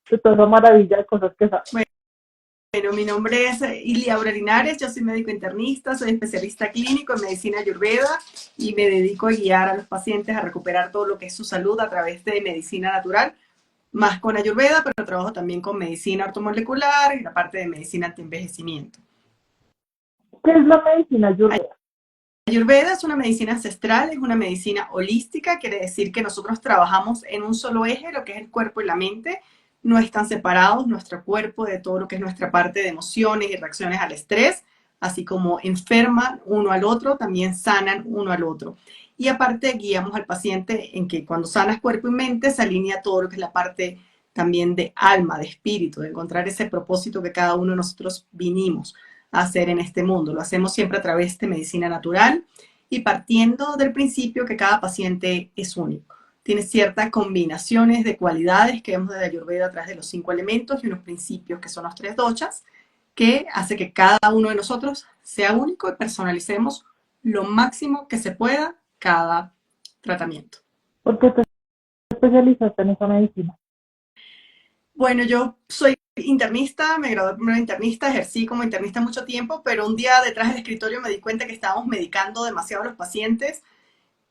de toda esa maravilla de cosas que sabes. Bueno, mi nombre es Ilia Aura Linares, yo soy médico internista, soy especialista clínico en medicina ayurveda y me dedico a guiar a los pacientes a recuperar todo lo que es su salud a través de medicina natural, más con ayurveda, pero trabajo también con medicina ortomolecular y la parte de medicina antienvejecimiento. ¿Qué es la medicina ayurveda? Ayurveda es una medicina ancestral, es una medicina holística, quiere decir que nosotros trabajamos en un solo eje, lo que es el cuerpo y la mente. No están separados nuestro cuerpo de todo lo que es nuestra parte de emociones y reacciones al estrés, así como enferman uno al otro, también sanan uno al otro. Y aparte guiamos al paciente en que cuando sanas cuerpo y mente se alinea todo lo que es la parte también de alma, de espíritu, de encontrar ese propósito que cada uno de nosotros vinimos a hacer en este mundo. Lo hacemos siempre a través de medicina natural y partiendo del principio que cada paciente es único. Tiene ciertas combinaciones de cualidades que vemos de la Ayurveda a través de los 5 elementos y unos principios que son los 3 doshas, que hace que cada uno de nosotros sea único y personalicemos lo máximo que se pueda cada tratamiento. ¿Por qué te especializaste en esa medicina? Bueno, yo soy internista, me gradué primero de internista, ejercí como internista mucho tiempo, pero un día detrás del escritorio me di cuenta que estábamos medicando demasiado a los pacientes.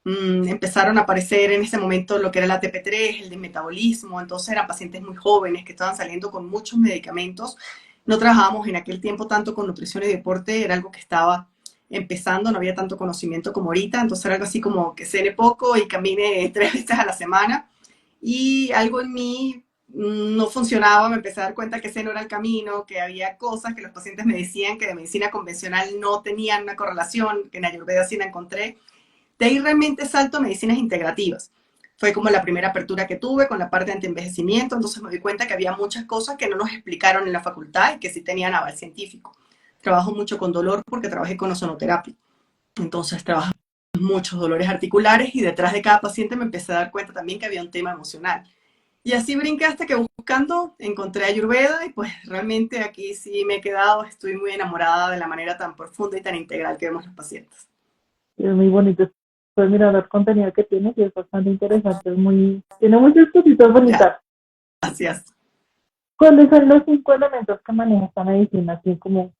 Empezaron a aparecer en ese momento lo que era la ATP3, el de metabolismo, entonces eran pacientes muy jóvenes que estaban saliendo con muchos medicamentos. No trabajábamos en aquel tiempo tanto con nutrición y deporte, era algo que estaba empezando, no había tanto conocimiento como ahorita, entonces era algo así como que cene poco y camine 3 veces a la semana. Y algo en mí no funcionaba, me empecé a dar cuenta que ese no era el camino, que había cosas que los pacientes me decían que de medicina convencional no tenían una correlación, que en Ayurveda sí la encontré. De ahí realmente salto a medicinas integrativas. Fue como la primera apertura que tuve con la parte de antienvejecimiento, entonces me di cuenta que había muchas cosas que no nos explicaron en la facultad y que sí tenían aval científico. Trabajo mucho con dolor porque trabajé con ozonoterapia. Entonces trabajo muchos dolores articulares y detrás de cada paciente me empecé a dar cuenta también que había un tema emocional. Y así brinqué hasta que buscando encontré Ayurveda y pues realmente aquí sí me he quedado, estoy muy enamorada de la manera tan profunda y tan integral que vemos los pacientes. Es muy bonito. Pues mira, el contenido que tiene y es bastante interesante. Tiene muchas cositas bonitas. Gracias. ¿Cuáles son los 5 elementos que maneja esta medicina, así como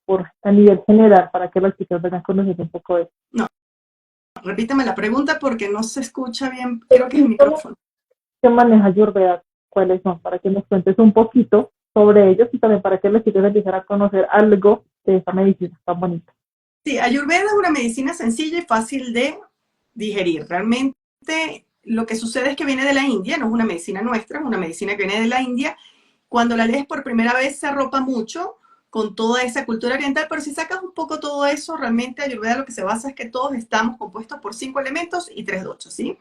a nivel general, para que las chicas vayan a conocer un poco de eso? No, repítame la pregunta porque no se escucha bien, Los creo que es el 5 micrófono. que maneja Ayurveda, ¿cuáles son? Para que nos cuentes un poquito sobre ellos y también para que las chicas empiecen a conocer algo de esa medicina tan bonita. Sí, Ayurveda es una medicina sencilla y fácil de digerir. Realmente lo que sucede es que viene de la India, no es una medicina nuestra, es una medicina que viene de la India. Cuando la lees por primera vez se arropa mucho con toda esa cultura oriental, pero si sacas un poco todo eso, realmente Ayurveda lo que se basa es que todos estamos compuestos por 5 elementos y 3 doshas, ¿sí?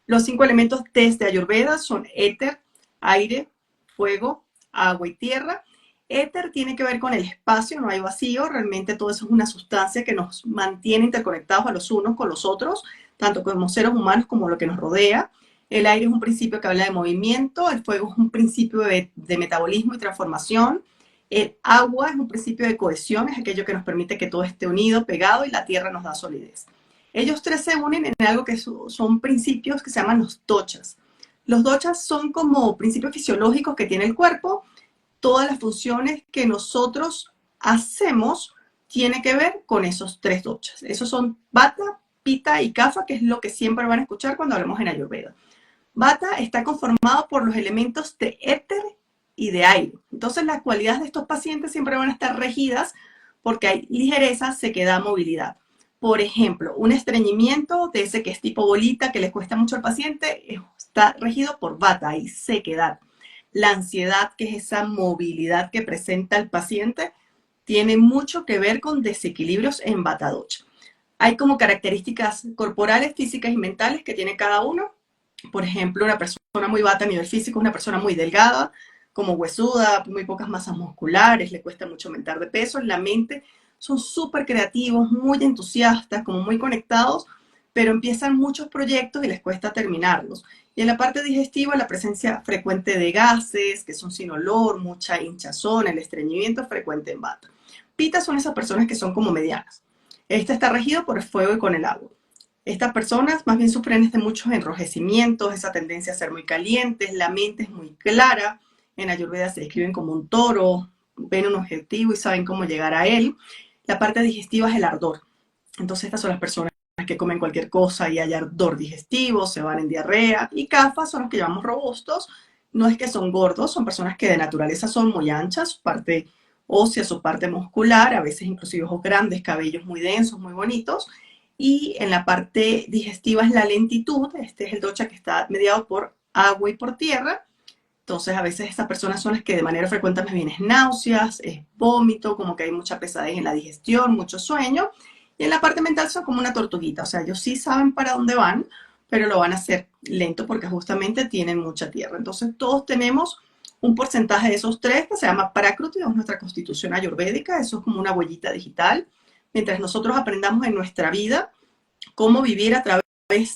Los 5 elementos desde Ayurveda son éter, aire, fuego, agua y tierra. Éter tiene que ver con el espacio, no hay vacío, realmente todo eso es una sustancia que nos mantiene interconectados a los unos con los otros, tanto como seres humanos como lo que nos rodea. El aire es un principio que habla de movimiento, el fuego es un principio de metabolismo y transformación, el agua es un principio de cohesión, es aquello que nos permite que todo esté unido, pegado, y la tierra nos da solidez. Ellos tres se unen en algo que son principios que se llaman los doshas. Los doshas son como principios fisiológicos que tiene el cuerpo. Todas las funciones que nosotros hacemos tiene que ver con esos 3 doshas. Esos son Vata, Pitta y Kapha, que es lo que siempre van a escuchar cuando hablamos en Ayurveda. Vata está conformado por los elementos de éter y de aire. Entonces las cualidades de estos pacientes siempre van a estar regidas porque hay ligereza, sequedad, movilidad. Por ejemplo, un estreñimiento de ese que es tipo bolita, que les cuesta mucho al paciente, está regido por Vata y sequedad. La ansiedad, que es esa movilidad que presenta el paciente, tiene mucho que ver con desequilibrios en Vata dosha. Hay como características corporales, físicas y mentales que tiene cada uno. Por ejemplo, una persona muy Vata a nivel físico es una persona muy delgada, como huesuda, muy pocas masas musculares, le cuesta mucho aumentar de peso. En la mente son súper creativos, muy entusiastas, como muy conectados, pero empiezan muchos proyectos y les cuesta terminarlos. Y en la parte digestiva, la presencia frecuente de gases, que son sin olor, mucha hinchazón, el estreñimiento frecuente en Vata. Pitta son esas personas que son como medianas. Este está regido por el fuego y con el agua. Estas personas más bien sufren de muchos enrojecimientos, esa tendencia a ser muy calientes, la mente es muy clara, en Ayurveda se describen como un toro, ven un objetivo y saben cómo llegar a él. La parte digestiva es el ardor. Entonces estas son las personas que comen cualquier cosa y hay ardor digestivo, se van en diarrea. Y Kapha son los que llamamos robustos. No es que son gordos, son personas que de naturaleza son muy anchas, su parte ósea, su parte muscular, a veces inclusive ojos grandes, cabellos muy densos, muy bonitos. Y en la parte digestiva es la lentitud. Este es el dosha que está mediado por agua y por tierra. Entonces, a veces estas personas son las que de manera frecuente me vienen náuseas, es vómito, como que hay mucha pesadez en la digestión, mucho sueño. Y en la parte mental son como una tortuguita, o sea, ellos sí saben para dónde van, pero lo van a hacer lento porque justamente tienen mucha tierra. Entonces, todos tenemos un porcentaje de esos tres que se llama Prakruti, es nuestra constitución ayurvédica, eso es como una huellita digital. Mientras nosotros aprendamos en nuestra vida cómo vivir a través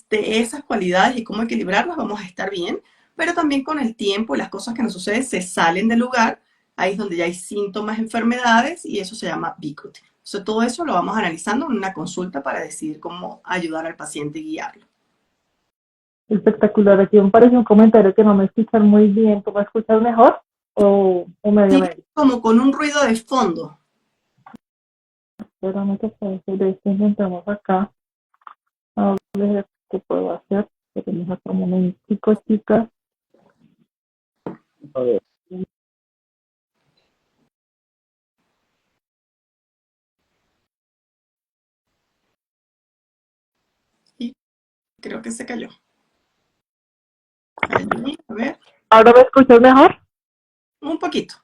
de esas cualidades y cómo equilibrarlas, vamos a estar bien, pero también con el tiempo y las cosas que nos suceden se salen del lugar, ahí es donde ya hay síntomas, enfermedades, y eso se llama Vikruti. Entonces, todo eso lo vamos analizando en una consulta para decidir cómo ayudar al paciente y guiarlo. Espectacular. Aquí me parece un comentario que no me escuchan muy bien. ¿Tú me escuchas mejor o medio Sí, medio? como con un ruido de fondo. Espérame que puede ser esto. Intentamos acá. A ver qué puedo hacer. Tenemos acá un momentico, chicas. A ver. Y creo que se cayó. Ahí, a ver, ¿Ahora me escuchas mejor? un poquito.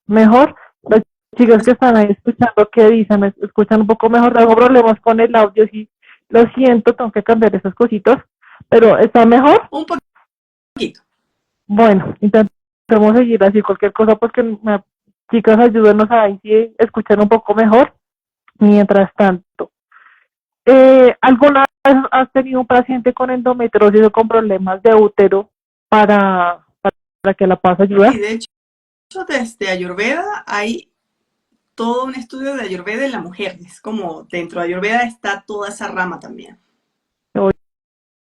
Mejor. Las chicas que están ahí escuchando, ¿qué dicen? ¿Me escuchan un poco mejor? Tengo problemas con el audio, sí. Lo siento, tengo que cambiar esas cositas. Pero, ¿está mejor? Un poquito. Bueno, intentemos seguir así. Cualquier cosa, pues que chicas, ayúdenos a si escuchar un poco mejor. Mientras tanto, ¿alguna vez has tenido un paciente con endometriosis o con problemas de útero para que la puedas Y ayudar? de hecho, desde Ayurveda hay todo un estudio de Ayurveda en la mujer. Es como dentro de Ayurveda está toda esa rama también.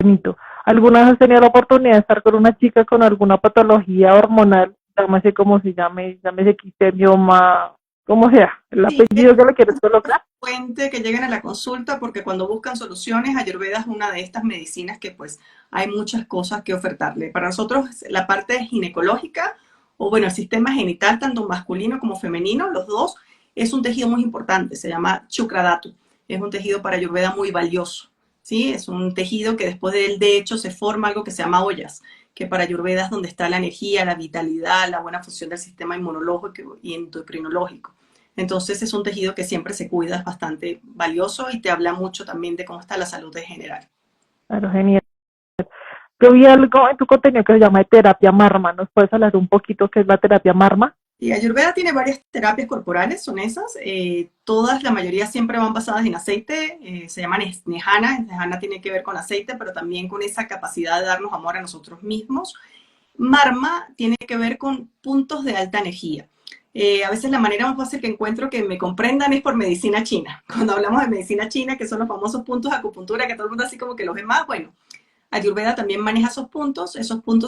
Bonito. ¿Alguna vez has tenido la oportunidad de estar con una chica con alguna patología hormonal? Llámese como se llame, llámese quisterioma, como sea, el Sí, apellido que le quieres colocar. fuente que lleguen a la consulta porque cuando buscan soluciones, Ayurveda es una de estas medicinas que pues hay muchas cosas que ofertarle. Para nosotros la parte ginecológica o bueno, el sistema genital tanto masculino como femenino, los dos, es un tejido muy importante, se llama Chukradhatu. Es un tejido para Ayurveda muy valioso. ¿Sí? Es un tejido que después de él, de hecho, se forma algo que se llama ollas, que para Ayurveda es donde está la energía, la vitalidad, la buena función del sistema inmunológico y endocrinológico. Entonces es un tejido que siempre se cuida, es bastante valioso y te habla mucho también de cómo está la salud en general. Claro, genial. Yo vi algo en tu contenido que se llama terapia Marma. ¿Nos puedes hablar un poquito qué es la terapia Marma? Y Ayurveda tiene varias terapias corporales, son esas. Todas, la mayoría siempre van basadas en aceite, se llaman Snehana. Snehana tiene que ver con aceite, pero también con esa capacidad de darnos amor a nosotros mismos. Marma tiene que ver con puntos de alta energía. A veces la manera más fácil que encuentro que me comprendan es por medicina china. Cuando hablamos de medicina china, que son los famosos puntos de acupuntura, que todo el mundo así como que los ve más, bueno, Ayurveda también maneja esos puntos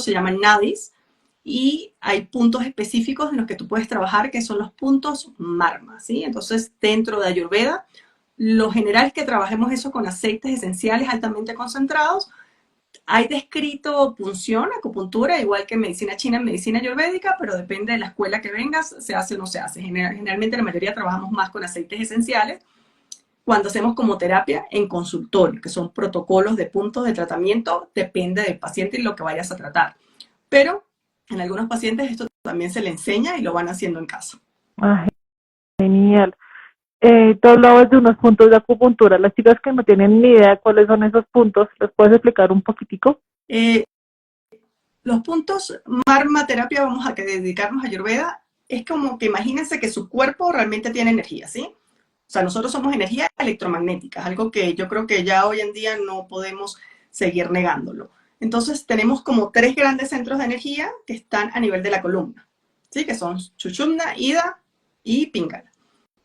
se llaman nadis, y hay puntos específicos en los que tú puedes trabajar, que son los puntos Marma, ¿sí? Entonces, dentro de Ayurveda, lo general es que trabajemos eso con aceites esenciales altamente concentrados. Hay descrito punción, acupuntura, igual que en medicina china, en medicina ayurvédica, pero depende de la escuela que vengas, se hace o no se hace. Generalmente la mayoría trabajamos más con aceites esenciales cuando hacemos como terapia en consultorio, que son protocolos de puntos de tratamiento, depende del paciente y lo que vayas a tratar. Pero en algunos pacientes esto también se le enseña y lo van haciendo en casa. Ah, genial. Tú hablabas de unos puntos de acupuntura. Las chicas que no tienen ni idea de cuáles son esos puntos, ¿les puedes explicar un poquitico? Los puntos Marma terapia, vamos a dedicarnos a Ayurveda, es como que imagínense que su cuerpo realmente tiene energía, ¿sí? O sea, nosotros somos energía electromagnética, algo que yo creo que ya hoy en día no podemos seguir negándolo. Entonces tenemos como tres grandes centros de energía que están a nivel de la columna, ¿sí? Que son Sushumna, Ida y Pingala,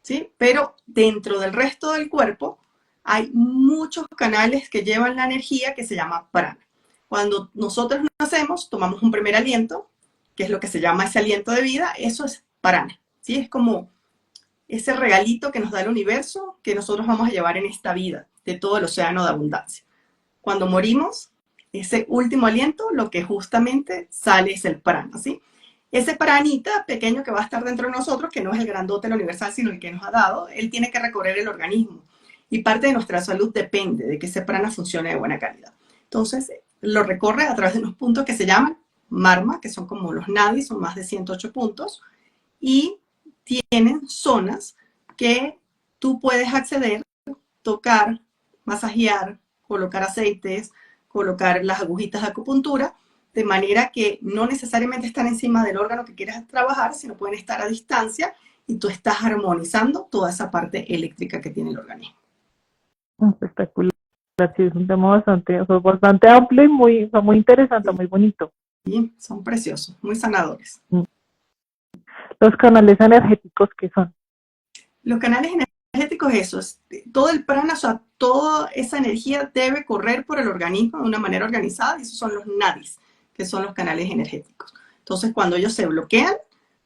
¿sí? Pero dentro del resto del cuerpo hay muchos canales que llevan la energía que se llama prana. Cuando nosotros nacemos, tomamos un primer aliento que es lo que se llama ese aliento de vida, eso es prana, ¿sí? Es como ese regalito que nos da el universo que nosotros vamos a llevar en esta vida, de todo el océano de abundancia. Cuando morimos, ese último aliento, lo que justamente sale es el prana, ¿sí? Ese pranita pequeño que va a estar dentro de nosotros, que no es el grandote, el universal, sino el que nos ha dado, él tiene que recorrer el organismo. Y parte de nuestra salud depende de que ese prana funcione de buena calidad. Entonces, lo recorre a través de unos puntos que se llaman marma, que son como los nadis, son más de 108 puntos, y tienen zonas que tú puedes acceder, tocar, masajear, colocar aceites, colocar las agujitas de acupuntura, de manera que no necesariamente están encima del órgano que quieras trabajar, sino pueden estar a distancia y tú estás armonizando toda esa parte eléctrica que tiene el organismo. Espectacular. Sí, es un tema bastante, o sea, bastante amplio y muy, o sea, muy interesante, muy bonito. Sí, son preciosos, muy sanadores. Los canales energéticos, ¿qué son? Los canales energéticos, eso es todo el prana, o sea, toda esa energía debe correr por el organismo de una manera organizada, y esos son los nadis, que son los canales energéticos. Entonces, cuando ellos se bloquean,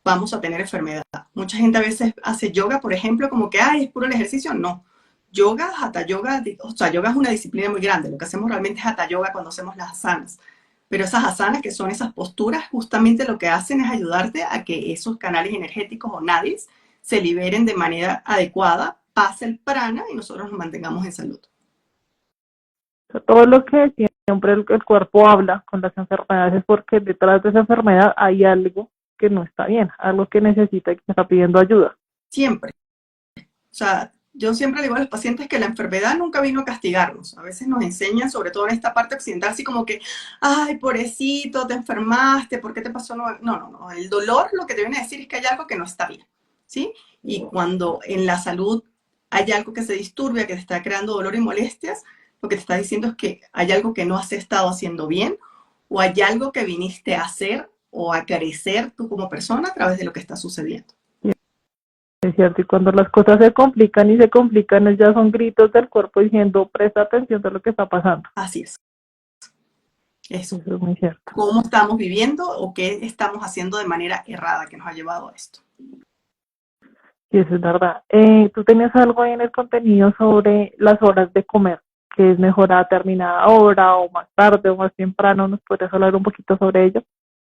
vamos a tener enfermedad. Mucha gente a veces hace yoga, por ejemplo, como que, ay, es puro el ejercicio. No. Yoga, hatha yoga, o sea, yoga es una disciplina muy grande. Lo que hacemos realmente es hatha yoga cuando hacemos las asanas. Pero esas asanas, que son esas posturas, justamente lo que hacen es ayudarte a que esos canales energéticos o nadis se liberen de manera adecuada, pase el prana y nosotros nos mantengamos en salud. O sea, todo lo que siempre el cuerpo habla con las enfermedades es porque detrás de esa enfermedad hay algo que no está bien, algo que necesita y que está pidiendo ayuda. Siempre. O sea, yo siempre le digo a los pacientes que la enfermedad nunca vino a castigarnos. A veces nos enseñan, sobre todo en esta parte occidental, así como que, ay, pobrecito, te enfermaste, ¿por qué te pasó? No, no, no. El dolor lo que te viene a decir es que hay algo que no está bien, ¿sí? Y cuando en la salud hay algo que se disturbia, que te está creando dolor y molestias, lo que te está diciendo es que hay algo que no has estado haciendo bien, o hay algo que viniste a hacer o a carecer tú como persona a través de lo que está sucediendo. Es cierto, y cuando las cosas se complican, ya son gritos del cuerpo diciendo, presta atención a lo que está pasando. Así es. Eso. Eso es muy cierto. Cómo estamos viviendo o qué estamos haciendo de manera errada que nos ha llevado a esto. Sí, eso es verdad. Tú tenías algo ahí en el contenido sobre las horas de comer, que es mejor a determinada hora o más tarde o más temprano. ¿Nos podrías hablar un poquito sobre ello?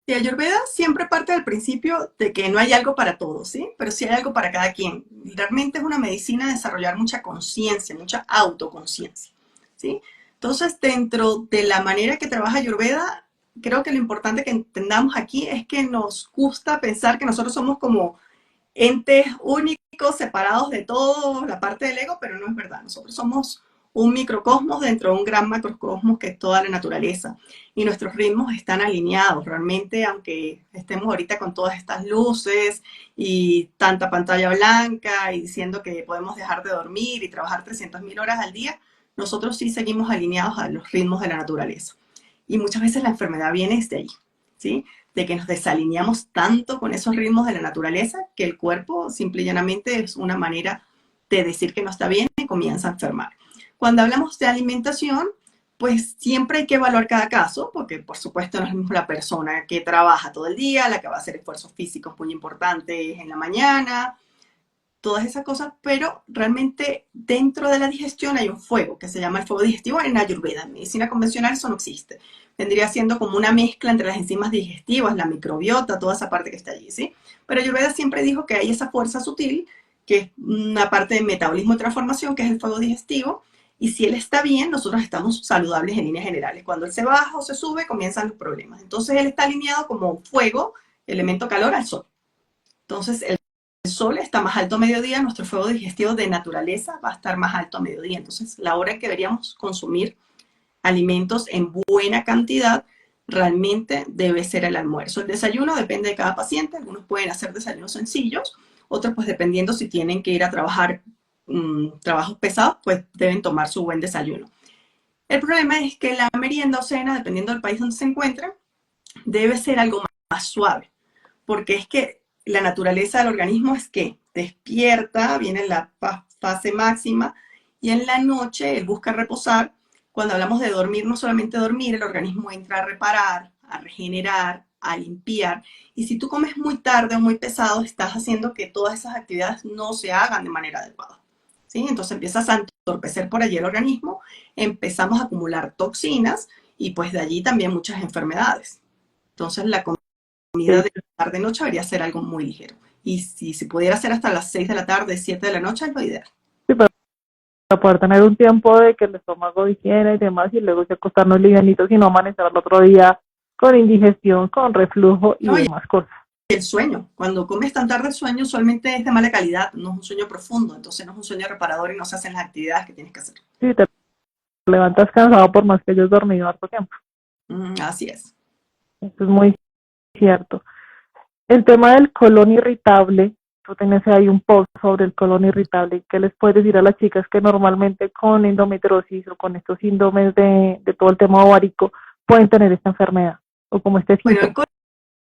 Y Ayurveda siempre parte del principio de que no hay algo para todos, ¿sí? Pero sí hay algo para cada quien. Realmente es una medicina de desarrollar mucha conciencia, mucha autoconciencia, ¿sí? Entonces, dentro de la manera que trabaja Ayurveda, creo que lo importante que entendamos aquí es que nos gusta pensar que nosotros somos como entes únicos, separados de todo, la parte del ego, pero no es verdad. Nosotros somos un microcosmos dentro de un gran macrocosmos que es toda la naturaleza. Y nuestros ritmos están alineados. Realmente, aunque estemos ahorita con todas estas luces y tanta pantalla blanca y diciendo que podemos dejar de dormir y trabajar 300.000 horas al día, nosotros sí seguimos alineados a los ritmos de la naturaleza. Y muchas veces la enfermedad viene desde ahí, ¿sí? De que nos desalineamos tanto con esos ritmos de la naturaleza que el cuerpo simple y llanamente es una manera de decir que no está bien y comienza a enfermar. Cuando hablamos de alimentación, pues siempre hay que evaluar cada caso, porque por supuesto no es lo mismo la persona que trabaja todo el día, la que va a hacer esfuerzos físicos muy importantes en la mañana, todas esas cosas, pero realmente dentro de la digestión hay un fuego que se llama el fuego digestivo en Ayurveda. En medicina convencional eso no existe. Vendría siendo como una mezcla entre las enzimas digestivas, la microbiota, toda esa parte que está allí, ¿sí? Pero Ayurveda siempre dijo que hay esa fuerza sutil, que es una parte de metabolismo y transformación, que es el fuego digestivo, y si él está bien, nosotros estamos saludables en líneas generales. Cuando él se baja o se sube, comienzan los problemas. Entonces él está alineado como fuego, elemento calor, al sol. Entonces el sol está más alto a mediodía, nuestro fuego digestivo de naturaleza va a estar más alto a mediodía. Entonces la hora en que deberíamos consumir alimentos en buena cantidad realmente debe ser el almuerzo. El desayuno depende de cada paciente. Algunos pueden hacer desayunos sencillos, otros pues dependiendo si tienen que ir a trabajar trabajos pesados, pues deben tomar su buen desayuno. El problema es que la merienda o cena, dependiendo del país donde se encuentren, debe ser algo más suave, porque es que la naturaleza del organismo es que despierta, viene en la fase máxima, y en la noche él busca reposar. Cuando hablamos de dormir, no solamente dormir, el organismo entra a reparar, a regenerar, a limpiar. Y si tú comes muy tarde o muy pesado, estás haciendo que todas esas actividades no se hagan de manera adecuada. ¿Sí? Entonces empiezas a entorpecer por allí el organismo, empezamos a acumular toxinas y pues de allí también muchas enfermedades. Entonces la comida de tarde-noche debería ser algo muy ligero. Y si se pudiera hacer hasta las 6 de la tarde, 7 de la noche, es lo ideal. Sí, para poder tener un tiempo de que el estómago digiera y demás, y luego se acostarnos livianitos y no amanecer al otro día con indigestión, con reflujo y No, demás cosas. el sueño, cuando comes tan tarde el sueño usualmente es de mala calidad, no es un sueño profundo, entonces no es un sueño reparador y no se hacen las actividades que tienes que hacer. Sí, te levantas cansado por más que hayas dormido harto tiempo. Así es. Eso es muy cierto. El tema del colon irritable, tú tienes ahí un post sobre el colon irritable. ¿Qué les puedes decir a las chicas que normalmente con endometriosis o con estos síndromes de todo el tema ovárico pueden tener esta enfermedad o como este Bueno, síntoma?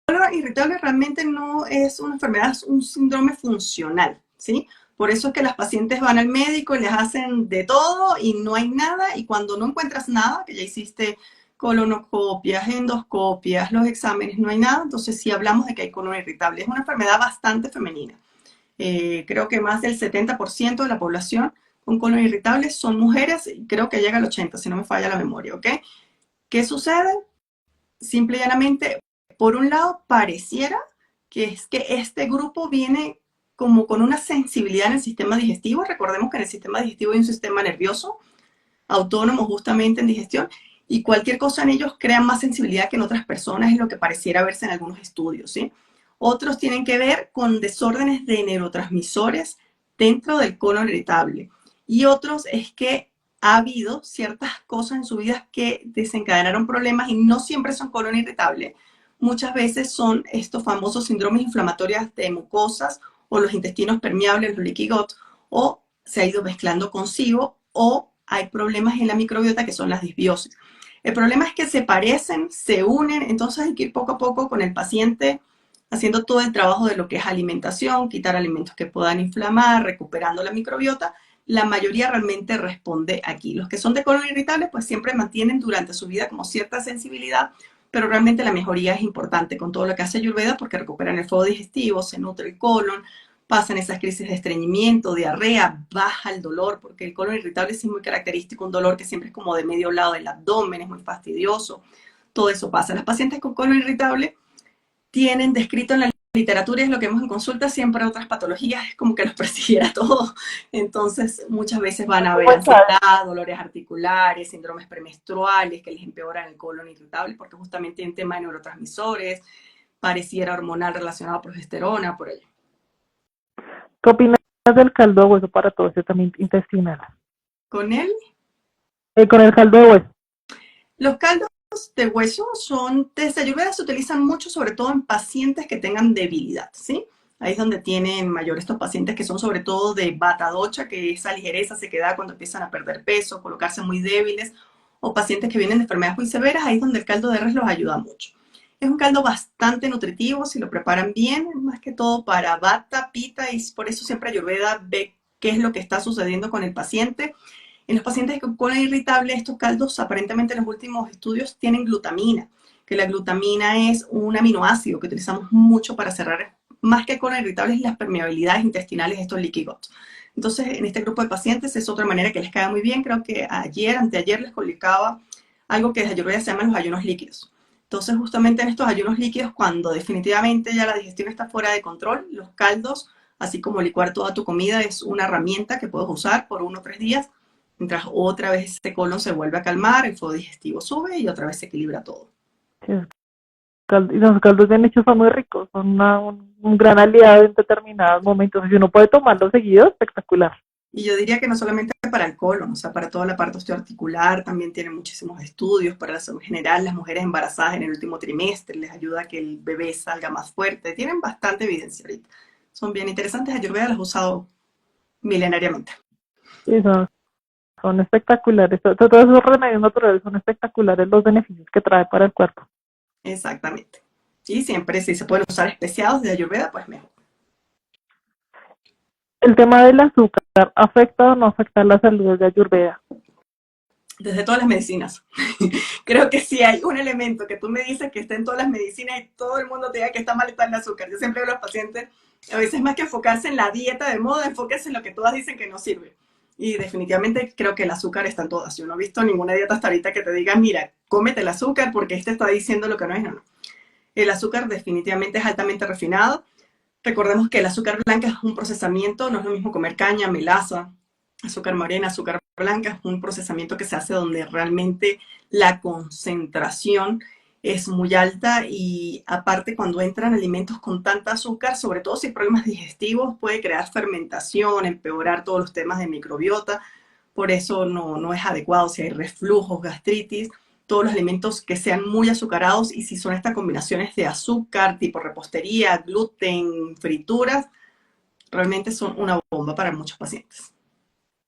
el colon irritable realmente no es una enfermedad, es un síndrome funcional, ¿sí? Por eso es que las pacientes van al médico y les hacen de todo y no hay nada, y cuando no encuentras nada, que ya hiciste colonoscopias, endoscopias, los exámenes, no hay nada, entonces sí hablamos de que hay colon irritable. Es una enfermedad bastante femenina. Creo que más del 70% de la población con colon irritable son mujeres, y creo que llega al 80%, si no me falla la memoria, ¿ok? ¿Qué sucede? Simple y llanamente, por un lado, pareciera que es que este grupo viene como con una sensibilidad en el sistema digestivo. Recordemos que en el sistema digestivo hay un sistema nervioso autónomo justamente en digestión, y cualquier cosa en ellos crea más sensibilidad que en otras personas, es lo que pareciera verse en algunos estudios, ¿sí? Otros tienen que ver con desórdenes de neurotransmisores dentro del colon irritable, y otros es que ha habido ciertas cosas en su vida que desencadenaron problemas y no siempre son colon irritable. Muchas veces son estos famosos síndromes inflamatorios de mucosas o los intestinos permeables, los leaky gut, o se ha ido mezclando con SIBO, o hay problemas en la microbiota que son las disbiosis. El problema es que se parecen, se unen, entonces hay que ir poco a poco con el paciente haciendo todo el trabajo de lo que es alimentación, quitar alimentos que puedan inflamar, recuperando la microbiota. La mayoría realmente responde aquí. Los que son de colon irritable pues siempre mantienen durante su vida como cierta sensibilidad, pero realmente la mejoría es importante con todo lo que hace Ayurveda porque recuperan el fuego digestivo, se nutre el colon, pasan esas crisis de estreñimiento, diarrea, baja el dolor, porque el colon irritable sí es muy característico, un dolor que siempre es como de medio lado del abdomen, es muy fastidioso, todo eso pasa. Las pacientes con colon irritable tienen descrito en la literatura, y es lo que vemos en consulta, siempre otras patologías, es como que los persiguiera todo. Entonces, muchas veces van a ver ansiedad, dolores articulares, síndromes premenstruales que les empeoran el colon irritable, porque justamente hay un tema de neurotransmisores, pareciera hormonal relacionado a progesterona, por ello. ¿Qué opinas del caldo de hueso para todo ese también intestinal? ¿Con él? Con el caldo de hueso. Los caldos de hueso son, desde Ayurveda se utilizan mucho, sobre todo en pacientes que tengan debilidad, ¿sí? Ahí es donde tienen mayor estos pacientes que son sobre todo de bata docha, que esa ligereza se queda cuando empiezan a perder peso, colocarse muy débiles, o pacientes que vienen de enfermedades muy severas, ahí es donde el caldo de res los ayuda mucho. Es un caldo bastante nutritivo, si lo preparan bien, más que todo para bata, pita, y por eso siempre Ayurveda ve qué es lo que está sucediendo con el paciente. En los pacientes con colon irritable, estos caldos, aparentemente en los últimos estudios, tienen glutamina, que la glutamina es un aminoácido que utilizamos mucho para cerrar, más que colon irritable, las permeabilidades intestinales, estos leaky gut. Entonces, en este grupo de pacientes es otra manera que les cae muy bien. Creo que ayer, anteayer, les colocaba algo que desde Ayurveda se llaman los ayunos líquidos. Entonces, justamente en estos ayunos líquidos, cuando definitivamente ya la digestión está fuera de control, los caldos, así como licuar toda tu comida, es una herramienta que puedes usar por 1 o 3 días, mientras otra vez este colon se vuelve a calmar, el fuego digestivo sube y otra vez se equilibra todo. Sí, y los caldos bien hechos son muy ricos, son un gran aliado en determinados momentos. Si uno puede tomarlos seguidos, espectacular. Y yo diría que no solamente para el colon, o sea, para toda la parte osteoarticular también tiene muchísimos estudios. Para la salud general, las mujeres embarazadas en el último trimestre les ayuda a que el bebé salga más fuerte. Tienen bastante evidencia ahorita. Son bien interesantes. Ayurveda los he usado milenariamente. Sí, son espectaculares. Todos esos remedios naturales son espectaculares los beneficios que trae para el cuerpo. Exactamente. Y siempre si se pueden usar especiados de Ayurveda, pues mejor. El tema del azúcar, ¿afecta o no afecta la salud de Ayurveda? Desde todas las medicinas. Creo que si hay un elemento que tú me dices que está en todas las medicinas y todo el mundo te diga que está mal, está el azúcar. Yo siempre digo a los pacientes, a veces más que enfocarse en la dieta de moda, enfóquense en lo que todas dicen que no sirve. Y definitivamente creo que el azúcar está en todas. Yo no he visto ninguna dieta hasta ahorita que te diga, mira, cómete el azúcar porque este está diciendo lo que no es. No, no. El azúcar definitivamente es altamente refinado. Recordemos que el azúcar blanca es un procesamiento, no es lo mismo comer caña, melaza, azúcar morena, azúcar blanca, es un procesamiento que se hace donde realmente la concentración es muy alta y aparte cuando entran alimentos con tanta azúcar, sobre todo si hay problemas digestivos, puede crear fermentación, empeorar todos los temas de microbiota, por eso no es adecuado si hay reflujos, gastritis, todos los alimentos que sean muy azucarados y si son estas combinaciones de azúcar, tipo repostería, gluten, frituras, realmente son una bomba para muchos pacientes.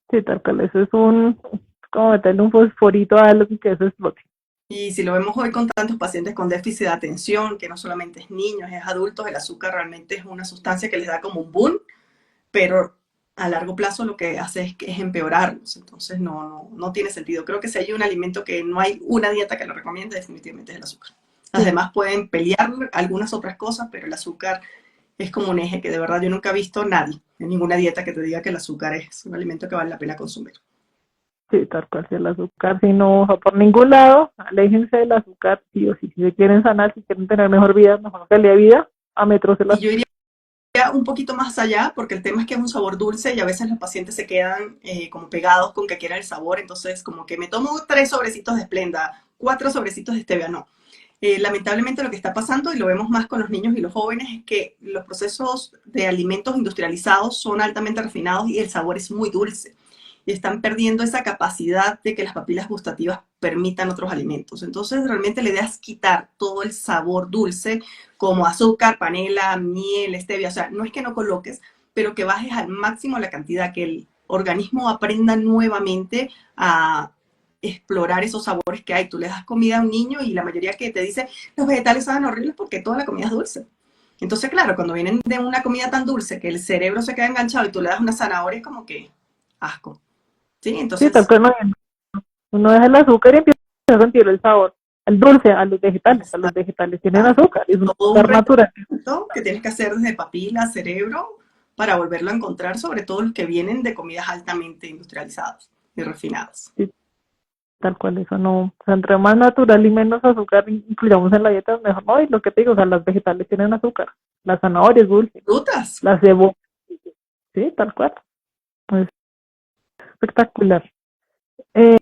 Sí, tal cual, eso es como meterle un fosforito a algo que eso explote. Y si lo vemos hoy con tantos pacientes con déficit de atención, que no solamente es niños, es adultos, el azúcar realmente es una sustancia que les da como un boom, pero a largo plazo lo que hace es empeorarlos. Entonces no tiene sentido. Creo que si hay un alimento que no hay una dieta que lo recomiende, definitivamente es el azúcar. Las demás pueden pelear algunas otras cosas, pero el azúcar es como un eje que de verdad yo nunca he visto nadie en ninguna dieta que te diga que el azúcar es un alimento que vale la pena consumir. Sí, tal cual, si el azúcar, si no va por ningún lado, aléjense del azúcar, sí o sí, si se quieren sanar, si quieren tener mejor vida, mejor calidad de vida, a metros el Y yo azúcar. iría un poquito más allá, porque el tema es que es un sabor dulce y a veces los pacientes se quedan como pegados con que quieren el sabor, entonces como que me tomo 3 sobrecitos de Splenda, 4 sobrecitos de stevia, no. Lamentablemente lo que está pasando, y lo vemos más con los niños y los jóvenes, es que los procesos de alimentos industrializados son altamente refinados y el sabor es muy dulce. Y están perdiendo esa capacidad de que las papilas gustativas permitan otros alimentos. Entonces, realmente la idea es quitar todo el sabor dulce, como azúcar, panela, miel, stevia. O sea, no es que no coloques, pero que bajes al máximo la cantidad, que el organismo aprenda nuevamente a explorar esos sabores que hay. Tú le das comida a un niño y la mayoría que te dice, los vegetales saben horribles porque toda la comida es dulce. Entonces, claro, cuando vienen de una comida tan dulce que el cerebro se queda enganchado y tú le das una zanahoria, es como que asco. ¿Sí? Sí, tal Entonces, cual, no, uno deja el azúcar y empieza a sentir el sabor. Al dulce, a los vegetales tienen azúcar, es un todo un azúcar natural. reto que tienes que hacer desde papila, cerebro, para volverlo a encontrar, sobre todo los que vienen de comidas altamente industrializadas y refinadas. Sí, tal cual, eso no, o sea, entre más natural y menos azúcar incluyamos en la dieta, mejor no, y lo que te digo, o sea, las vegetales tienen azúcar, la zanahoria es dulce, Frutas. la cebolla, sí, tal cual, es espectacular. Eh,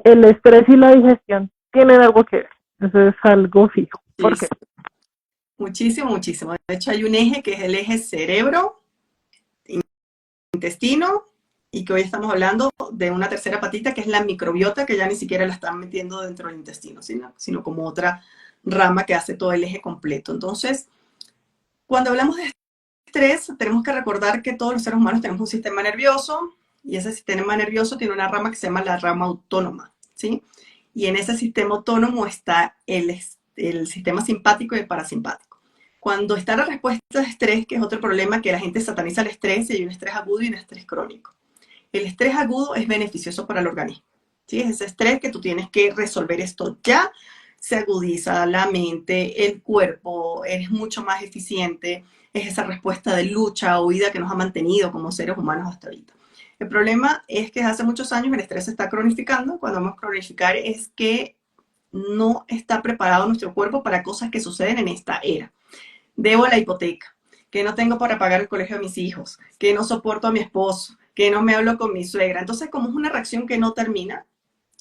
el estrés y la digestión tienen algo que ver, eso es algo fijo, Sí, ¿por qué? sí. Muchísimo, muchísimo. De hecho, hay un eje que es el eje cerebro, intestino, y que hoy estamos hablando de una tercera patita que es la microbiota, que ya ni siquiera la están metiendo dentro del intestino, sino como otra rama que hace todo el eje completo. Entonces, cuando hablamos de estrés, tenemos que recordar que todos los seres humanos tenemos un sistema nervioso y ese sistema nervioso tiene una rama que se llama la rama autónoma, ¿sí? Y en ese sistema autónomo está el sistema simpático y el parasimpático. Cuando está la respuesta de estrés, que es otro problema que la gente sataniza el estrés, y hay un estrés agudo y un estrés crónico. El estrés agudo es beneficioso para el organismo, ¿sí? Es ese estrés que tú tienes que resolver esto ya, se agudiza la mente, el cuerpo, eres mucho más eficiente, es esa respuesta de lucha o huida que nos ha mantenido como seres humanos hasta ahorita. El problema es que hace muchos años el estrés se está cronificando. Cuando vamos a cronificar es que no está preparado nuestro cuerpo para cosas que suceden en esta era. Debo la hipoteca, que no tengo para pagar el colegio de mis hijos, que no soporto a mi esposo, que no me hablo con mi suegra. Entonces, como es una reacción que no termina,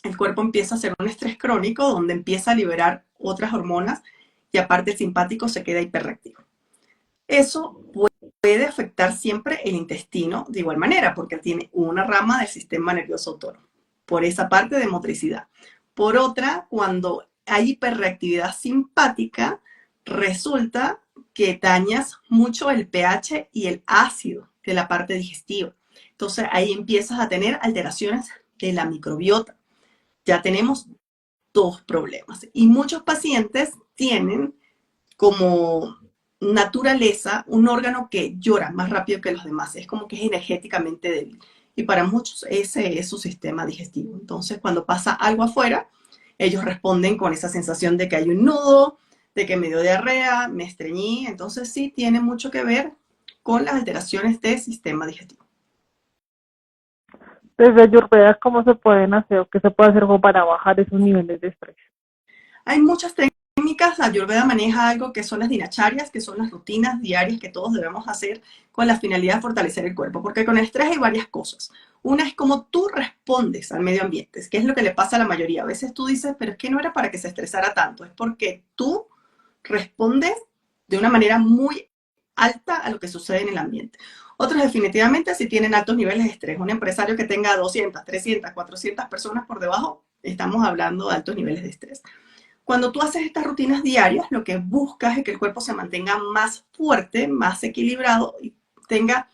el cuerpo empieza a hacer un estrés crónico donde empieza a liberar otras hormonas y aparte el simpático se queda hiperreactivo. Eso puede afectar siempre el intestino de igual manera, porque tiene una rama del sistema nervioso autónomo, por esa parte de motricidad. Por otra, cuando hay hiperreactividad simpática, resulta que dañas mucho el pH y el ácido de la parte digestiva. Entonces ahí empiezas a tener alteraciones de la microbiota. Ya tenemos dos problemas. Y muchos pacientes tienen como naturaleza un órgano que llora más rápido que los demás. Es como que es energéticamente débil. y para muchos ese es su sistema digestivo. Entonces, cuando pasa algo afuera, ellos responden con esa sensación de que hay un nudo, de que me dio diarrea, me estreñí. Entonces, sí tiene mucho que ver con las alteraciones del sistema digestivo. Desde Ayurveda, ¿cómo se pueden hacer o qué se puede hacer como para bajar esos niveles de estrés? Hay muchas técnicas. Ayurveda maneja algo que son las dinacharias, que son las rutinas diarias que todos debemos hacer con la finalidad de fortalecer el cuerpo, porque con el estrés hay varias cosas. Una es cómo tú respondes al medio ambiente, que es lo que le pasa a la mayoría. A veces tú dices, pero es que no era para que se estresara tanto, es porque tú respondes de una manera muy alta a lo que sucede en el ambiente. Otros definitivamente si tienen altos niveles de estrés. Un empresario que tenga 200, 300, 400 personas por debajo, estamos hablando de altos niveles de estrés. Cuando tú haces estas rutinas diarias, lo que buscas es que el cuerpo se mantenga más fuerte, más equilibrado y tenga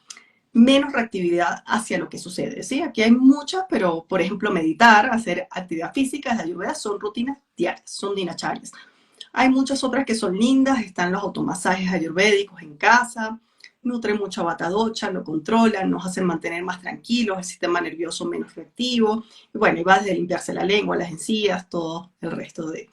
menos reactividad hacia lo que sucede, ¿sí? Aquí hay muchas, pero por ejemplo meditar, hacer actividad física de Ayurveda son rutinas diarias, son dinacharias. Hay muchas otras que son lindas, están los automasajes ayurvédicos en casa, nutren mucho a Vata Dosha, lo controlan, nos hacen mantener más tranquilos, el sistema nervioso menos reactivo, y bueno, y va desde limpiarse la lengua, las encías, todo el resto de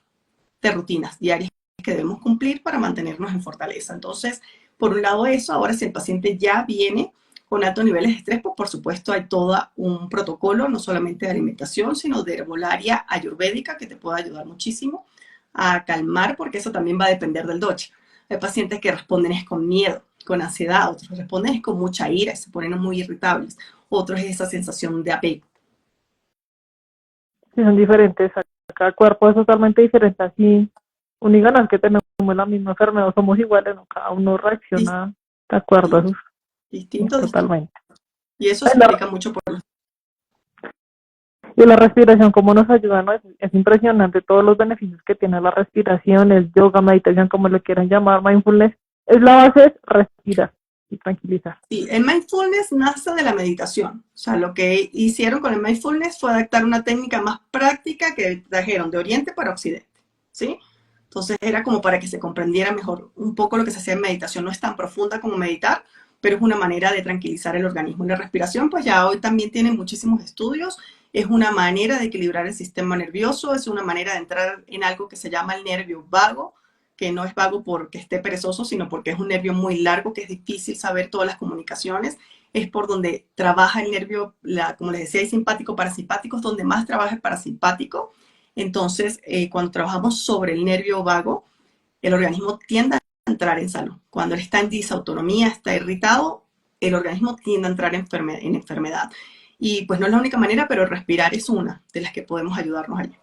rutinas diarias que debemos cumplir para mantenernos en fortaleza. Entonces, por un lado eso, ahora si el paciente ya viene con altos niveles de estrés, pues por supuesto hay todo un protocolo, no solamente de alimentación, sino de herbolaria ayurvédica que te puede ayudar muchísimo a calmar, porque eso también va a depender del dosha. Hay pacientes que responden es con miedo, con ansiedad, otros responden es con mucha ira, se ponen muy irritables, otros es esa sensación de apego. Sí, son diferentes, cada cuerpo es totalmente diferente, así uniganas que tenemos la misma enfermedad, somos iguales, ¿no? Cada uno reacciona de acuerdo a Distinto, sus, sí, distinto, distinto. totalmente. Y eso se explica mucho por los... Y la respiración, cómo nos ayuda, ¿no? Es impresionante todos los beneficios que tiene la respiración, el yoga, meditación, como le quieran llamar, mindfulness. Es la base, es respirar y tranquilizar. Sí, el mindfulness nace de la meditación. O sea, lo que hicieron con el mindfulness fue adaptar una técnica más práctica que trajeron de Oriente para Occidente, ¿sí? Entonces era como para que se comprendiera mejor un poco lo que se hacía en meditación. No es tan profunda como meditar, pero es una manera de tranquilizar el organismo. Y la respiración, pues ya hoy también tiene muchísimos estudios. Es una manera de equilibrar el sistema nervioso, es una manera de entrar en algo que se llama el nervio vago, que no es vago porque esté perezoso, sino porque es un nervio muy largo, que es difícil saber todas las comunicaciones. Es por donde trabaja el nervio, como les decía, hay simpático, parasimpático, es donde más trabaja el parasimpático. Entonces, cuando trabajamos sobre el nervio vago, el organismo tiende a entrar en salud. Cuando él está en disautonomía, está irritado, el organismo tiende a entrar en enfermedad. Y pues no es la única manera, pero respirar es una de las que podemos ayudarnos allí.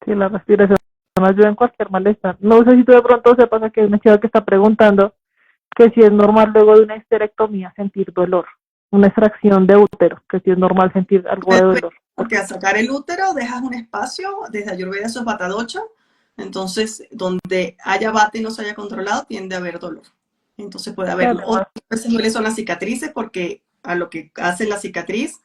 Sí, la respiración nos ayuda en cualquier malestar. No sé si tú de pronto sepas que hay una chica que está preguntando que si es normal luego de una histerectomía sentir dolor, una extracción de útero, que si es normal sentir algo de dolor. Porque al sacar el útero dejas un espacio, desde Ayurveda eso es Vata Dosha, entonces donde haya Vata y no se haya controlado tiende a haber dolor. Entonces puede haberlo. Otras veces duele son las cicatrices porque a lo que hace la cicatriz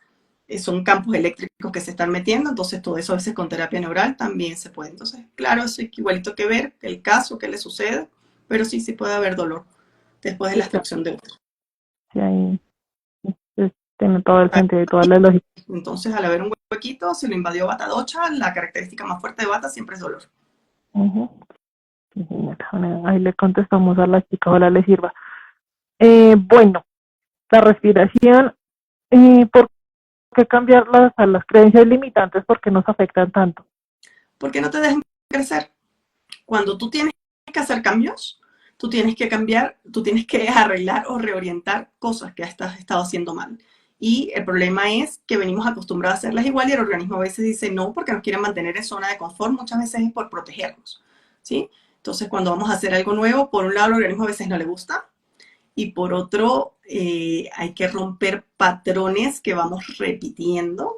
son campos eléctricos que se están metiendo, entonces todo eso a veces con terapia neural también se puede. Entonces, claro, eso es igualito que ver el caso, qué le sucede, pero sí, sí puede haber dolor después de la extracción de útero. Sí, ahí tiene todo el sentido y toda la lógica. Entonces, al haber un huequito, si lo invadió Vata Dosha, la característica más fuerte de Vata siempre es dolor. Sí, ahí le contestamos a la chica, ojalá le sirva. Bueno, la respiración, ¿por qué cambiar las creencias limitantes? ¿Por qué nos afectan tanto? Porque no te dejan crecer. Cuando tú tienes que hacer cambios, tú tienes que cambiar, tú tienes que arreglar o reorientar cosas que has estado haciendo mal. Y el problema es que venimos acostumbrados a hacerlas igual y el organismo a veces dice no porque nos quiere mantener en zona de confort, muchas veces es por protegernos, ¿sí? Entonces cuando vamos a hacer algo nuevo, por un lado el organismo a veces no le gusta y por otro hay que romper patrones que vamos repitiendo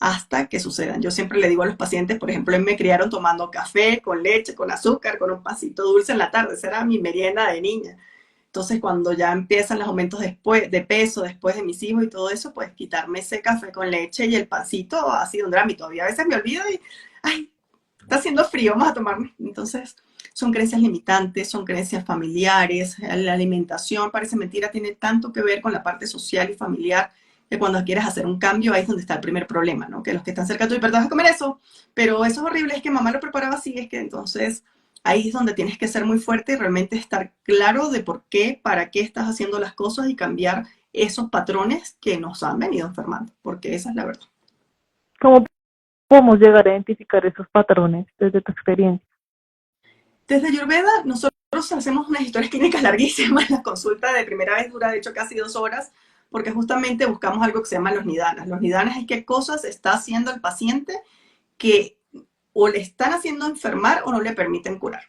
hasta que sucedan. Yo siempre le digo a los pacientes, por ejemplo, me criaron tomando café con leche, con azúcar, con un pasito dulce en la tarde, esa era mi merienda de niña. Entonces, cuando ya empiezan los aumentos después de peso, después de mis hijos y todo eso, pues quitarme ese café con leche y el pancito ha sido un drama. Y todavía a veces me olvido y, ay, está haciendo frío, vamos a tomarme. Entonces, son creencias limitantes, son creencias familiares. La alimentación, parece mentira, tiene tanto que ver con la parte social y familiar que cuando quieres hacer un cambio, ahí es donde está el primer problema, ¿no? Que los que están cerca tuyo, pero te vas a comer eso, pero eso es horrible, es que mamá lo preparaba así, es que entonces ahí es donde tienes que ser muy fuerte y realmente estar claro de por qué, para qué estás haciendo las cosas y cambiar esos patrones que nos han venido enfermando, porque esa es la verdad. ¿Cómo podemos llegar a identificar esos patrones desde tu experiencia? Desde Ayurveda, nosotros hacemos unas historias clínicas larguísimas. La consulta de primera vez dura, de hecho, casi 2 horas, porque justamente buscamos algo que se llama los nidanas. Los nidanas es qué cosas está haciendo el paciente que o le están haciendo enfermar o no le permiten curar.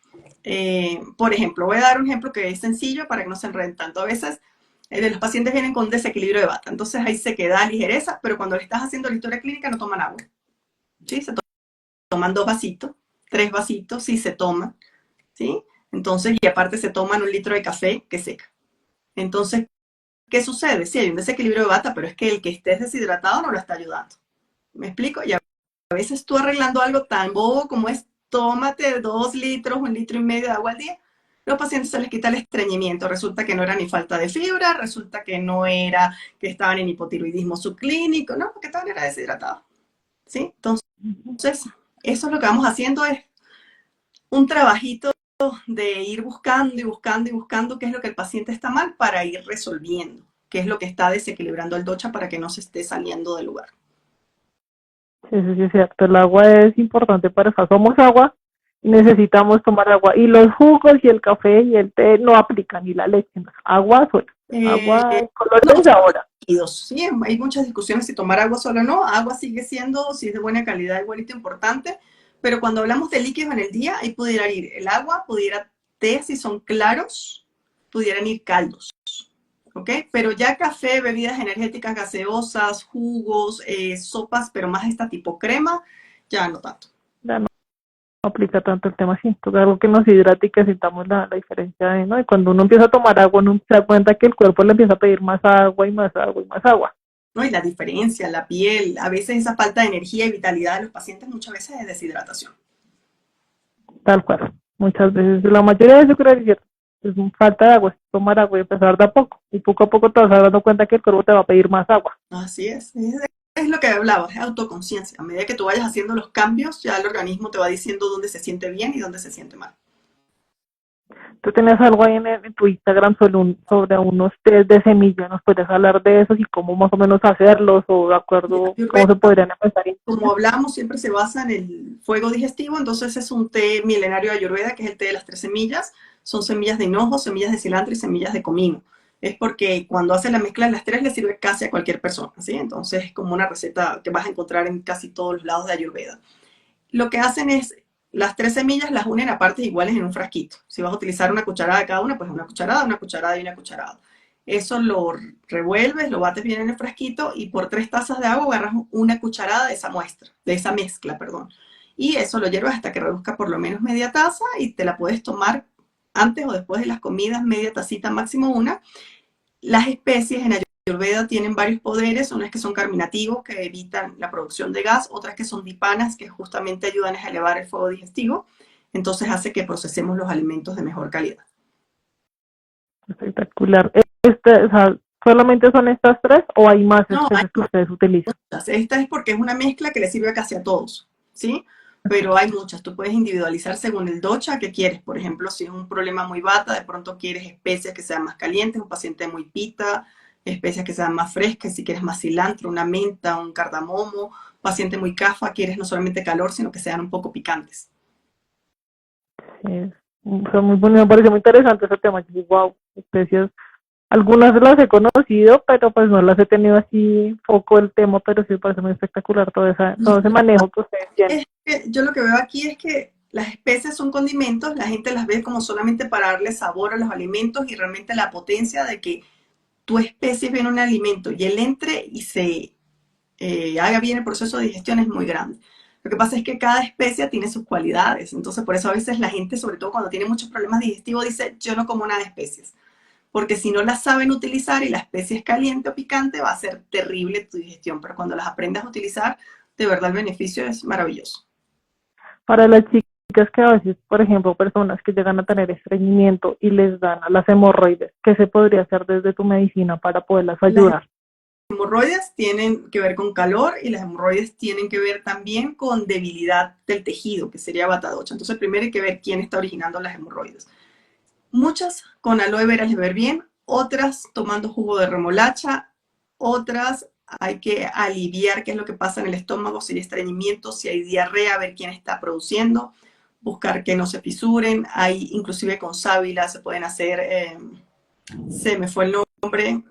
Por ejemplo, voy a dar un ejemplo que es sencillo para que no se enreden tanto. A veces los pacientes vienen con desequilibrio de bata, entonces hay sequedad, ligereza, pero cuando le estás haciendo la historia clínica no toman agua. ¿Sí? Se toman 2 vasitos, 3 vasitos, sí se toman. ¿Sí? Entonces, y aparte se toman 1 litro de café que seca. Entonces, ¿qué sucede? Sí, hay un desequilibrio de bata, pero es que el que estés deshidratado no lo está ayudando. ¿Me explico? Y a veces tú arreglando algo tan bobo como es tómate 2 litros, 1,5 litros de agua al día, los pacientes se les quita el estreñimiento. Resulta que no era ni falta de fibra, resulta que no era que estaban en hipotiroidismo subclínico, no, porque estaban era deshidratados. ¿Sí? Entonces, eso es lo que vamos haciendo, es un trabajito de ir buscando y buscando y buscando qué es lo que el paciente está mal para ir resolviendo, qué es lo que está desequilibrando el docha para que no se esté saliendo del lugar. Sí, sí, sí, es cierto. El agua es importante para eso. Somos agua y necesitamos tomar agua. Y los jugos y el café y el té no aplican, ni la leche. No. Agua sola. Agua No, colores de ahora. líquidos, sí, hay muchas discusiones si tomar agua solo o no. Agua sigue siendo, si es de buena calidad, igualito importante. Pero cuando hablamos de líquidos en el día, ahí pudiera ir el agua, pudiera té si son claros, pudieran ir caldos. ¿Ok? Pero ya café, bebidas energéticas gaseosas, jugos, sopas, pero más esta tipo crema, ya no tanto. Ya no aplica tanto el tema así. Entonces, algo que nos hidrate y que sintamos la diferencia de, ¿no? Y cuando uno empieza a tomar agua, uno se da cuenta que el cuerpo le empieza a pedir más agua y más agua y más agua. ¿No? Y la diferencia, la piel, a veces esa falta de energía y vitalidad de los pacientes muchas veces es deshidratación. Tal cual. Muchas veces, la mayoría de eso creo que es cierto. Es falta de agua, es tomar agua y empezar de a poco. Y poco a poco te vas dando cuenta que el cuerpo te va a pedir más agua. Así es lo que hablaba, es autoconciencia. A medida que tú vayas haciendo los cambios, ya el organismo te va diciendo dónde se siente bien y dónde se siente mal. Tú tenías algo ahí en tu Instagram sobre unos test de semilla. ¿Nos puedes hablar de esos y cómo más o menos hacerlos o de acuerdo cómo se podrían empezar? Como hablamos, siempre se basa en el fuego digestivo, entonces es un té milenario de Ayurveda, que es el té de las 3 semillas. Son semillas de hinojo, semillas de cilantro y semillas de comino. Es porque cuando haces la mezcla de las 3 le sirve casi a cualquier persona, ¿sí? Entonces es como una receta que vas a encontrar en casi todos los lados de Ayurveda. Lo que hacen es, las 3 semillas las unen a partes iguales en un frasquito. Si vas a utilizar una cucharada de cada una, pues una cucharada y una cucharada. Eso lo revuelves, lo bates bien en el frasquito y por 3 tazas de agua agarras una cucharada de esa muestra, de esa mezcla, perdón. Y eso lo hierves hasta que reduzca por lo menos media taza y te la puedes tomar antes o después de las comidas, media tacita, máximo una. Las especies en Ayurveda tienen varios poderes, unas que son carminativos, que evitan la producción de gas, otras que son dipanas, que justamente ayudan a elevar el fuego digestivo, entonces hace que procesemos los alimentos de mejor calidad. Espectacular. O sea, ¿solamente son estas 3 o hay más especies que ustedes utilizan? Esta es porque es una mezcla que le sirve casi a todos, ¿sí? Pero hay muchas. Tú puedes individualizar según el docha que quieres. Por ejemplo, si es un problema muy vata, de pronto quieres especias que sean más calientes, un paciente muy pita, especias que sean más frescas, si quieres más cilantro, una menta, un cardamomo, paciente muy cafa, quieres no solamente calor, sino que sean un poco picantes. Sí, me parece muy interesante ese tema. Yo digo, wow, especies. Algunas las he conocido, pero pues no las he tenido así foco el tema, pero sí me parece muy espectacular todo ese manejo que ustedes tienen. Es que yo lo que veo aquí es que las especias son condimentos, la gente las ve como solamente para darle sabor a los alimentos y realmente la potencia de que tu especie viene un alimento y él entre y se haga bien el proceso de digestión es muy grande. Lo que pasa es que cada especie tiene sus cualidades, entonces por eso a veces la gente, sobre todo cuando tiene muchos problemas digestivos, dice yo no como nada de especies, porque si no las saben utilizar y la especie es caliente o picante va a ser terrible tu digestión, pero cuando las aprendas a utilizar, de verdad el beneficio es maravilloso. Para las chicas que a veces, por ejemplo, personas que llegan a tener estreñimiento y les dan a las hemorroides, ¿qué se podría hacer desde tu medicina para poderlas ayudar? hemorroides tienen que ver con calor y las hemorroides tienen que ver también con debilidad del tejido, que sería bata 8. Entonces, primero hay que ver quién está originando las hemorroides. Muchas con aloe vera les ver bien, otras tomando jugo de remolacha, otras hay que aliviar qué es lo que pasa en el estómago, si hay estreñimiento, si hay diarrea, ver quién está produciendo, buscar que no se fisuren. Hay inclusive con sábila se pueden hacer, se me fue el nombre,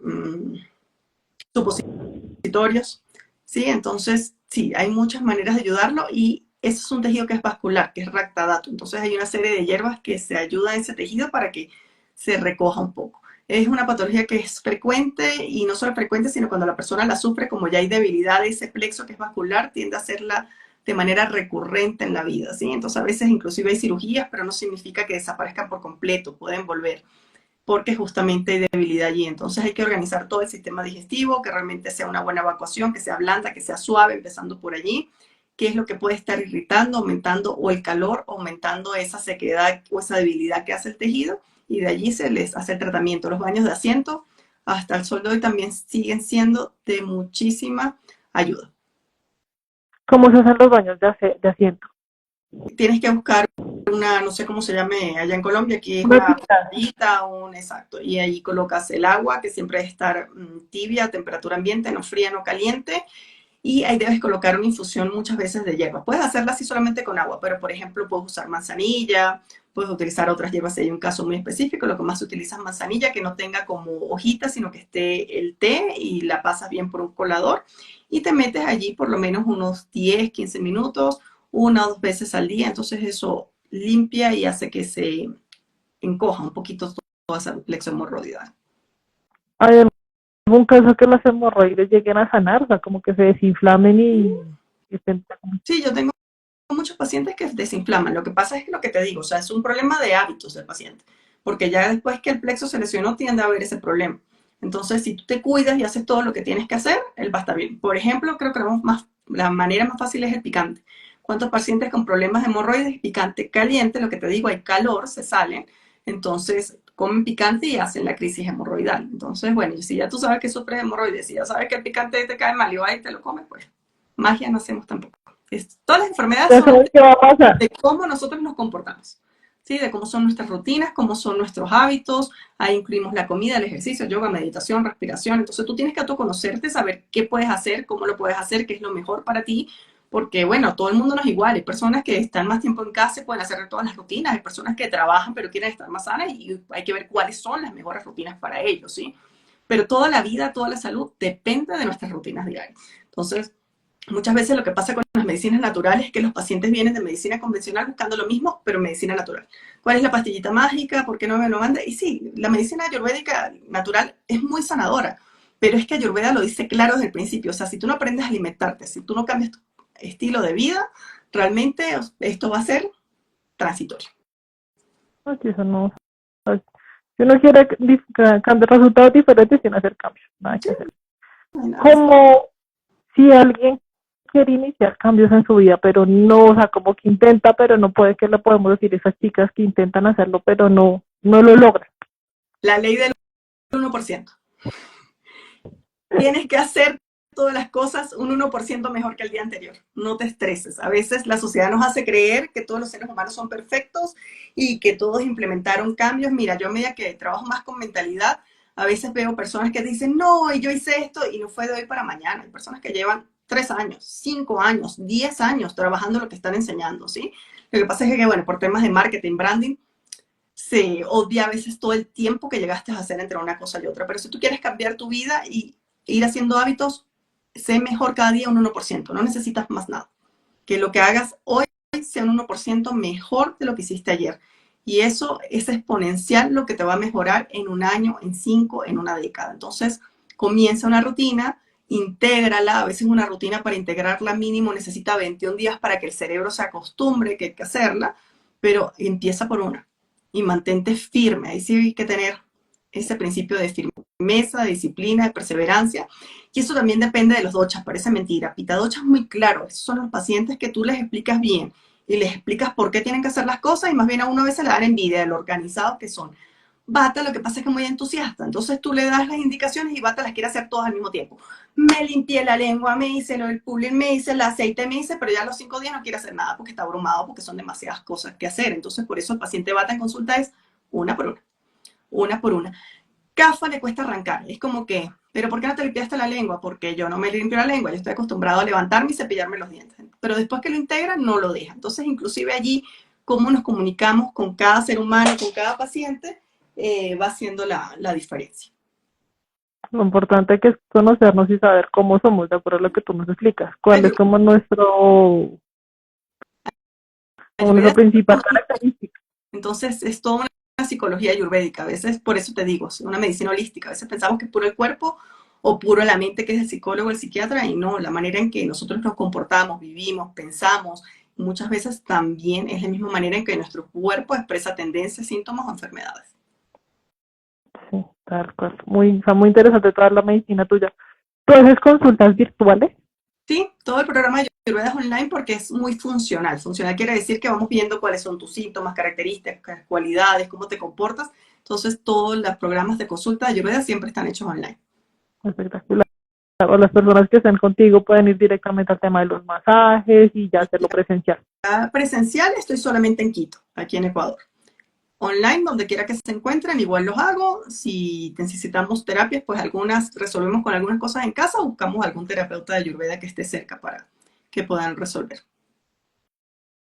supositorios, ¿sí? Entonces, sí, hay muchas maneras de ayudarlo y eso es un tejido que es vascular, que es ractadato. Entonces hay una serie de hierbas que se ayudan a ese tejido para que se recoja un poco. Es una patología que es frecuente y no solo frecuente, sino cuando la persona la sufre, como ya hay debilidad de ese plexo que es vascular, tiende a hacerla de manera recurrente en la vida, ¿sí? Entonces a veces inclusive hay cirugías, pero no significa que desaparezcan por completo, pueden volver porque justamente hay debilidad allí. Entonces hay que organizar todo el sistema digestivo, que realmente sea una buena evacuación, que sea blanda, que sea suave, empezando por allí. ¿Qué es lo que puede estar irritando, aumentando o el calor, aumentando esa sequedad o esa debilidad que hace el tejido? Y de allí se les hace el tratamiento. Los baños de asiento hasta el sol de hoy también siguen siendo de muchísima ayuda. ¿Cómo se hacen los baños de asiento? Tienes que buscar una, no sé cómo se llame allá en Colombia, aquí es Una una pizza. botellita, un exacto, y ahí colocas el agua, que siempre debe estar tibia, a temperatura ambiente, no fría, no caliente, y ahí debes colocar una infusión muchas veces de hierba. Puedes hacerla así solamente con agua, pero por ejemplo puedes usar manzanilla, puedes utilizar otras hierbas si hay un caso muy específico, lo que más se utiliza es manzanilla, que no tenga como hojitas, sino que esté el té y la pasas bien por un colador y te metes allí por lo menos unos 10, 15 minutos, una o dos veces al día, entonces eso limpia y hace que se encoja un poquito toda esa plexo hemorroidal. ¿Hay algún caso que las hemorroides lleguen a sanar? O sea, como que se desinflamen y estén... Sí, yo tengo muchos pacientes que desinflaman. Lo que pasa es que lo que te digo, o sea, es un problema de hábitos del paciente, porque ya después que el plexo se lesionó tiende a haber ese problema. Entonces, si tú te cuidas y haces todo lo que tienes que hacer, él va a estar bien. Por ejemplo, creo que la manera más fácil es el picante. ¿Cuántos pacientes con problemas de hemorroides? Picante caliente, lo que te digo, hay calor, se salen. Entonces, comen picante y hacen la crisis hemorroidal. Entonces, bueno, si ya tú sabes que sufres hemorroides, si ya sabes que el picante te cae mal y vas y te lo comes, pues magia no hacemos tampoco. Todas las enfermedades Ya son saben qué va a pasar. de cómo nosotros nos comportamos, ¿sí? De cómo son nuestras rutinas, cómo son nuestros hábitos. Ahí incluimos la comida, el ejercicio, yoga, meditación, respiración. Entonces tú tienes que autoconocerte, saber qué puedes hacer, cómo lo puedes hacer, qué es lo mejor para ti. Porque, bueno, todo el mundo no es igual. Hay personas que están más tiempo en casa y pueden hacer todas las rutinas. Hay personas que trabajan pero quieren estar más sanas y hay que ver cuáles son las mejores rutinas para ellos, ¿sí? Pero toda la vida, toda la salud depende de nuestras rutinas diarias. Entonces, muchas veces lo que pasa con las medicinas naturales es que los pacientes vienen de medicina convencional buscando lo mismo, pero medicina natural. ¿Cuál es la pastillita mágica? ¿Por qué no me lo manda? Y sí, la medicina ayurvédica natural es muy sanadora, pero es que Ayurveda lo dice claro desde el principio. O sea, si tú no aprendes a alimentarte, si tú no cambias tu estilo de vida, realmente esto va a ser transitorio. Aquí eso no. Si uno quiere cambiar resultados diferentes sin hacer cambios, nada Sí, que hacer. no hay nada que hacer. Como si alguien quiere iniciar cambios en su vida, pero no, o sea, como que intenta, pero no puede, que le podemos decir a esas chicas que intentan hacerlo, pero no lo logran. La ley del 1%. Tienes que hacer todas las cosas un 1% mejor que el día anterior. No te estreses. A veces la sociedad nos hace creer que todos los seres humanos son perfectos y que todos implementaron cambios. Mira, yo a medida que trabajo más con mentalidad, a veces veo personas que dicen, no, y yo hice esto y no fue de hoy para mañana. Hay personas que llevan 3 años, 5 años, 10 años trabajando lo que están enseñando, ¿sí? Lo que pasa es que, bueno, por temas de marketing, branding, se odia a veces todo el tiempo que llegaste a hacer entre una cosa y otra. Pero si tú quieres cambiar tu vida y ir haciendo hábitos, sé mejor cada día un 1%. No necesitas más nada. Que lo que hagas hoy sea un 1% mejor de lo que hiciste ayer. Y eso es exponencial lo que te va a mejorar en un año, en 5, en una década. Entonces, comienza una rutina, intégrala. A veces una rutina para integrarla mínimo necesita 21 días para que el cerebro se acostumbre que hay que hacerla, pero empieza por una y mantente firme. Ahí sí hay que tener ese principio de firmeza, de disciplina, de perseverancia. Y eso también depende de los dochas, parece mentira. Pita docha es muy claro. Esos son los pacientes que tú les explicas bien y les explicas por qué tienen que hacer las cosas y más bien a uno a veces le dan envidia de lo organizados que son. Bata lo que pasa es que es muy entusiasta, entonces tú le das las indicaciones y Bata las quiere hacer todas al mismo tiempo. Me limpié la lengua, me hice el pulling, me hice el aceite, me hice, pero ya a los 5 días no quiere hacer nada porque está abrumado, porque son demasiadas cosas que hacer. Entonces por eso el paciente Bata en consulta es una por una por una. CAFA le cuesta arrancar, es como que, pero ¿por qué no te limpiaste la lengua? Porque yo no me limpio la lengua, yo estoy acostumbrado a levantarme y cepillarme los dientes, pero después que lo integra no lo deja. Entonces inclusive allí, cómo nos comunicamos con cada ser humano, con cada paciente, va haciendo la diferencia. Lo importante que es conocernos y saber cómo somos, de acuerdo a lo que tú nos explicas. ¿Cuál es como nuestra principal característica? Entonces es toda una psicología ayurvédica, a veces por eso te digo, es una medicina holística, a veces pensamos que es puro el cuerpo o puro la mente, que es el psicólogo, el psiquiatra, y no, la manera en que nosotros nos comportamos, vivimos, pensamos, muchas veces también es la misma manera en que nuestro cuerpo expresa tendencias, síntomas o enfermedades. Sí, tal cual. Está muy interesante toda la medicina tuya. ¿Tú haces consultas virtuales? Sí, todo el programa de Ayurveda es online porque es muy funcional. Funcional quiere decir que vamos viendo cuáles son tus síntomas, características, cualidades, cómo te comportas. Entonces, todos los programas de consulta de Ayurveda siempre están hechos online. Espectacular. O las personas que estén contigo pueden ir directamente al tema de los masajes y ya hacerlo presencial. Presencial estoy solamente en Quito, aquí en Ecuador. Online, donde quiera que se encuentren, igual los hago. Si necesitamos terapias, pues algunas resolvemos con algunas cosas en casa o buscamos algún terapeuta de Ayurveda que esté cerca para que puedan resolver.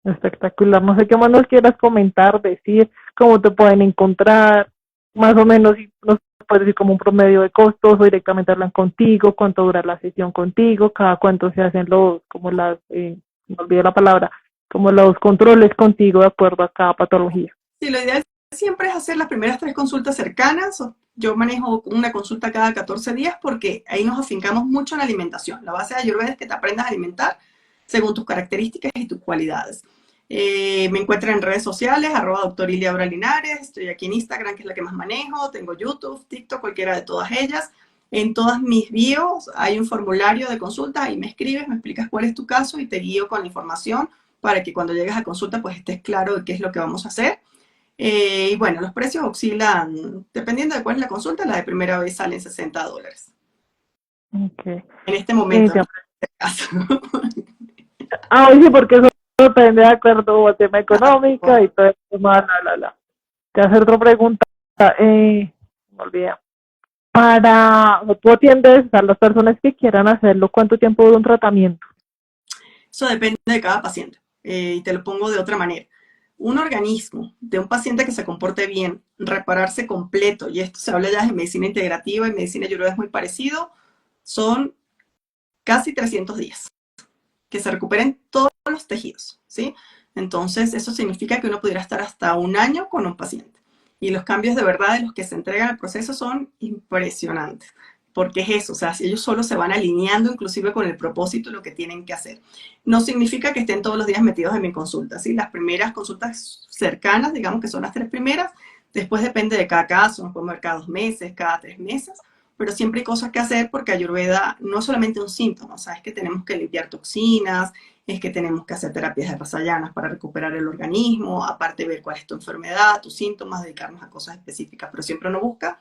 Espectacular. No sé qué más nos quieras comentar, decir, cómo te pueden encontrar, más o menos, si nos puedes decir como un promedio de costos o directamente hablan contigo, cuánto dura la sesión contigo, cada cuánto se hacen me olvidé la palabra, como los controles contigo de acuerdo a cada patología. Sí, lo ideal siempre es hacer las primeras 3 consultas cercanas. Yo manejo una consulta cada 14 días porque ahí nos afincamos mucho en la alimentación. La base de Ayurveda es que te aprendas a alimentar según tus características y tus cualidades. Me encuentran en redes sociales, @doctor.iliabralinares. Estoy aquí en Instagram, que es la que más manejo. Tengo YouTube, TikTok, cualquiera de todas ellas. En todas mis bios hay un formulario de consulta. Ahí me escribes, me explicas cuál es tu caso y te guío con la información para que cuando llegues a consulta pues estés claro de qué es lo que vamos a hacer. Y bueno, los precios oscilan, dependiendo de cuál es la consulta, la de primera vez salen $60. Okay. En este momento, Sí. en este caso. Sí, porque eso depende de acuerdo al tema económico y todo el tema, Te hacer otra pregunta, me olvidé. Tú atiendes a las personas que quieran hacerlo, ¿cuánto tiempo dura un tratamiento? Eso depende de cada paciente. Y te lo pongo de otra manera. Un organismo de un paciente que se comporte bien, repararse completo, y esto se habla ya de medicina integrativa y medicina ayurveda es muy parecido, son casi 300 días. Que se recuperen todos los tejidos, ¿sí? Entonces, eso significa que uno pudiera estar hasta un año con un paciente. Y los cambios de verdad de los que se entregan al proceso son impresionantes. Porque es eso, o sea, si ellos solo se van alineando inclusive con el propósito, lo que tienen que hacer. No significa que estén todos los días metidos en mi consulta, ¿sí? Las primeras consultas cercanas, digamos que son las 3 primeras, después depende de cada caso, nos podemos ver cada 2 meses, cada 3 meses, pero siempre hay cosas que hacer porque Ayurveda no es solamente un síntoma, o sea, es que tenemos que limpiar toxinas, es que tenemos que hacer terapias de rasayanas para recuperar el organismo, aparte ver cuál es tu enfermedad, tus síntomas, dedicarnos a cosas específicas, pero siempre uno busca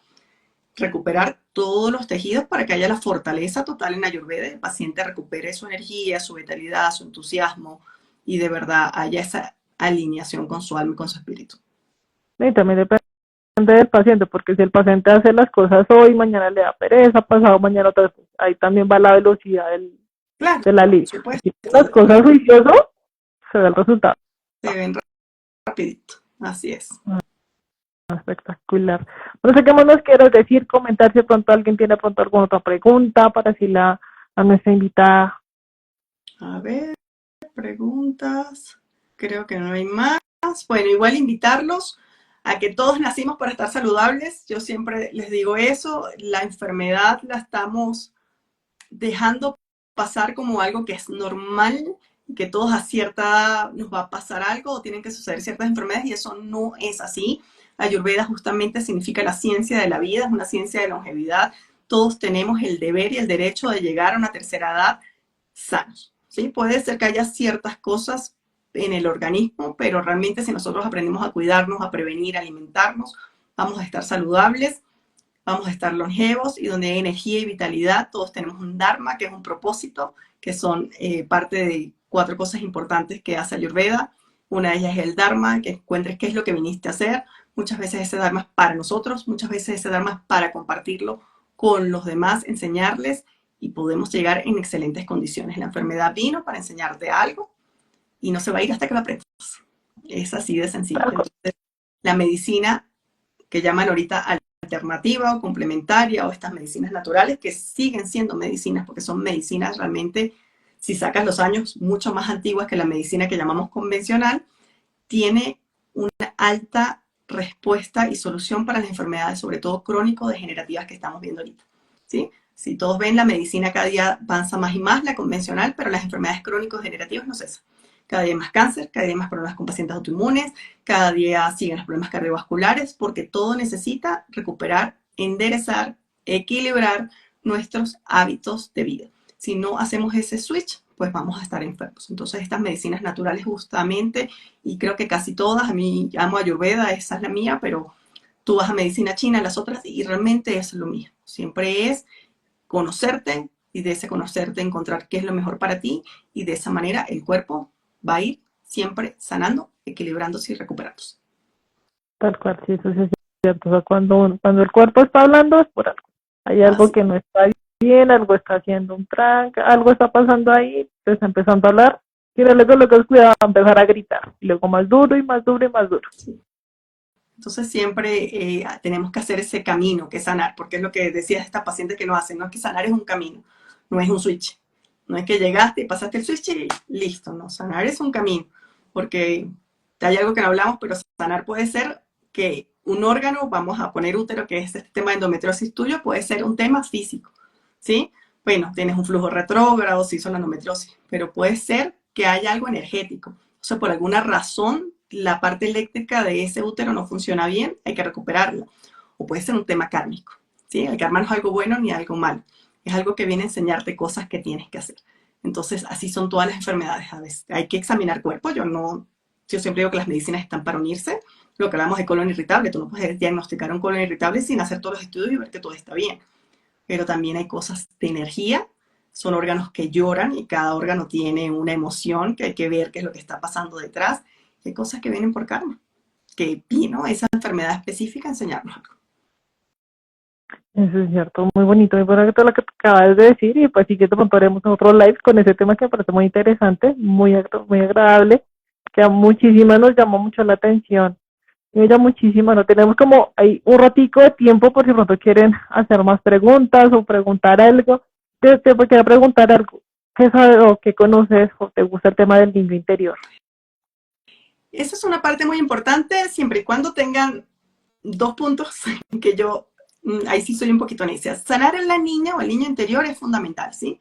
recuperar todos los tejidos para que haya la fortaleza total en Ayurveda y el paciente recupere su energía, su vitalidad, su entusiasmo y de verdad haya esa alineación con su alma y con su espíritu. Y también depende del paciente, porque si el paciente hace las cosas hoy, mañana le da pereza, pasado mañana otra vez, ahí también va la velocidad Claro, de la línea. por supuesto. Si las cosas juicioso, se ve el resultado. Se ven rapidito, así es. Espectacular. No sé qué más nos quieres decir, comentar si de pronto alguien tiene pronto alguna otra pregunta para decirle a nuestra invitada. A ver, preguntas. Creo que no hay más. Bueno, igual invitarlos a que todos nacimos para estar saludables. Yo siempre les digo eso. La enfermedad la estamos dejando pasar como algo que es normal, que todos a cierta edad nos va a pasar algo o tienen que suceder ciertas enfermedades y eso no es así. Ayurveda justamente significa la ciencia de la vida, es una ciencia de longevidad. Todos tenemos el deber y el derecho de llegar a una tercera edad sanos. ¿Sí? Puede ser que haya ciertas cosas en el organismo, pero realmente si nosotros aprendemos a cuidarnos, a prevenir, a alimentarnos, vamos a estar saludables, vamos a estar longevos, y donde hay energía y vitalidad, todos tenemos un dharma, que es un propósito, que son parte de 4 cosas importantes que hace Ayurveda. Una de ellas es el dharma, que encuentres qué es lo que viniste a hacer. Muchas veces ese dharma es para nosotros, muchas veces ese dharma es para compartirlo con los demás, enseñarles, y podemos llegar en excelentes condiciones. La enfermedad vino para enseñarte algo y no se va a ir hasta que lo aprendas. Es así de sencillo. Entonces, la medicina que llaman ahorita alternativa o complementaria, o estas medicinas naturales, que siguen siendo medicinas, porque son medicinas realmente, si sacas los años, mucho más antiguas que la medicina que llamamos convencional, tiene una alta respuesta y solución para las enfermedades, sobre todo crónico-degenerativas, que estamos viendo ahorita, ¿sí? Si todos ven, la medicina cada día avanza más y más, la convencional, pero las enfermedades crónicos-degenerativas no cesan. Cada día hay más cáncer, cada día hay más problemas con pacientes autoinmunes, cada día siguen los problemas cardiovasculares, porque todo necesita recuperar, enderezar, equilibrar nuestros hábitos de vida. Si no hacemos ese switch, pues vamos a estar enfermos. Entonces, estas medicinas naturales justamente, y creo que casi todas, a mí amo Ayurveda, esa es la mía, pero tú vas a medicina china, las otras, y realmente es lo mío. Siempre es conocerte, y de ese conocerte encontrar qué es lo mejor para ti, y de esa manera el cuerpo va a ir siempre sanando, equilibrándose y recuperándose. Tal cual, sí, eso sí es cierto. O sea, cuando el cuerpo está hablando es por algo. Hay algo Así. que no está bien, algo está haciendo un tranca, algo está pasando ahí, te está empezando a hablar, y luego lo que es cuidado, va a empezar a gritar, y luego más duro y más duro y más duro. Sí. Entonces siempre tenemos que hacer ese camino, que es sanar, porque es lo que decías esta paciente que lo hace, no es que sanar es un camino, no es un switch. No es que llegaste y pasaste el switch y listo, no, sanar es un camino, porque hay algo que no hablamos, pero sanar puede ser que un órgano, vamos a poner útero, que es este tema de endometriosis tuyo, puede ser un tema físico, ¿sí? Bueno, tienes un flujo retrógrado, se hizo la endometriosis, pero puede ser que haya algo energético. O sea, por alguna razón, la parte eléctrica de ese útero no funciona bien, hay que recuperarla. O puede ser un tema kármico, ¿sí? El karma no es algo bueno ni algo malo, es algo que viene a enseñarte cosas que tienes que hacer. Entonces, así son todas las enfermedades. A veces hay que examinar cuerpo. Yo siempre digo que las medicinas están para unirse. Lo que hablamos de colon irritable, tú no puedes diagnosticar un colon irritable sin hacer todos los estudios y ver que todo está bien. Pero también hay cosas de energía, son órganos que lloran, y cada órgano tiene una emoción que hay que ver qué es lo que está pasando detrás. Y hay cosas que vienen por karma, que vino esa enfermedad específica a enseñarnos algo. Eso es cierto, muy bonito, muy bueno todo lo que acabas de decir, y pues sí que te montaremos en otro live con ese tema que me parece muy interesante, muy agradable, que a muchísimas nos llamó mucho la atención. Y ella muchísimo, no tenemos como ahí un ratico de tiempo por si pronto quieren hacer más preguntas o preguntar algo. Te quería preguntar algo, ¿qué sabes o qué conoces o te gusta el tema del niño interior? Esa es una parte muy importante, siempre y cuando tengan 2 puntos que yo, ahí sí soy un poquito necia. Sanar en la niña o el niño interior es fundamental, ¿sí?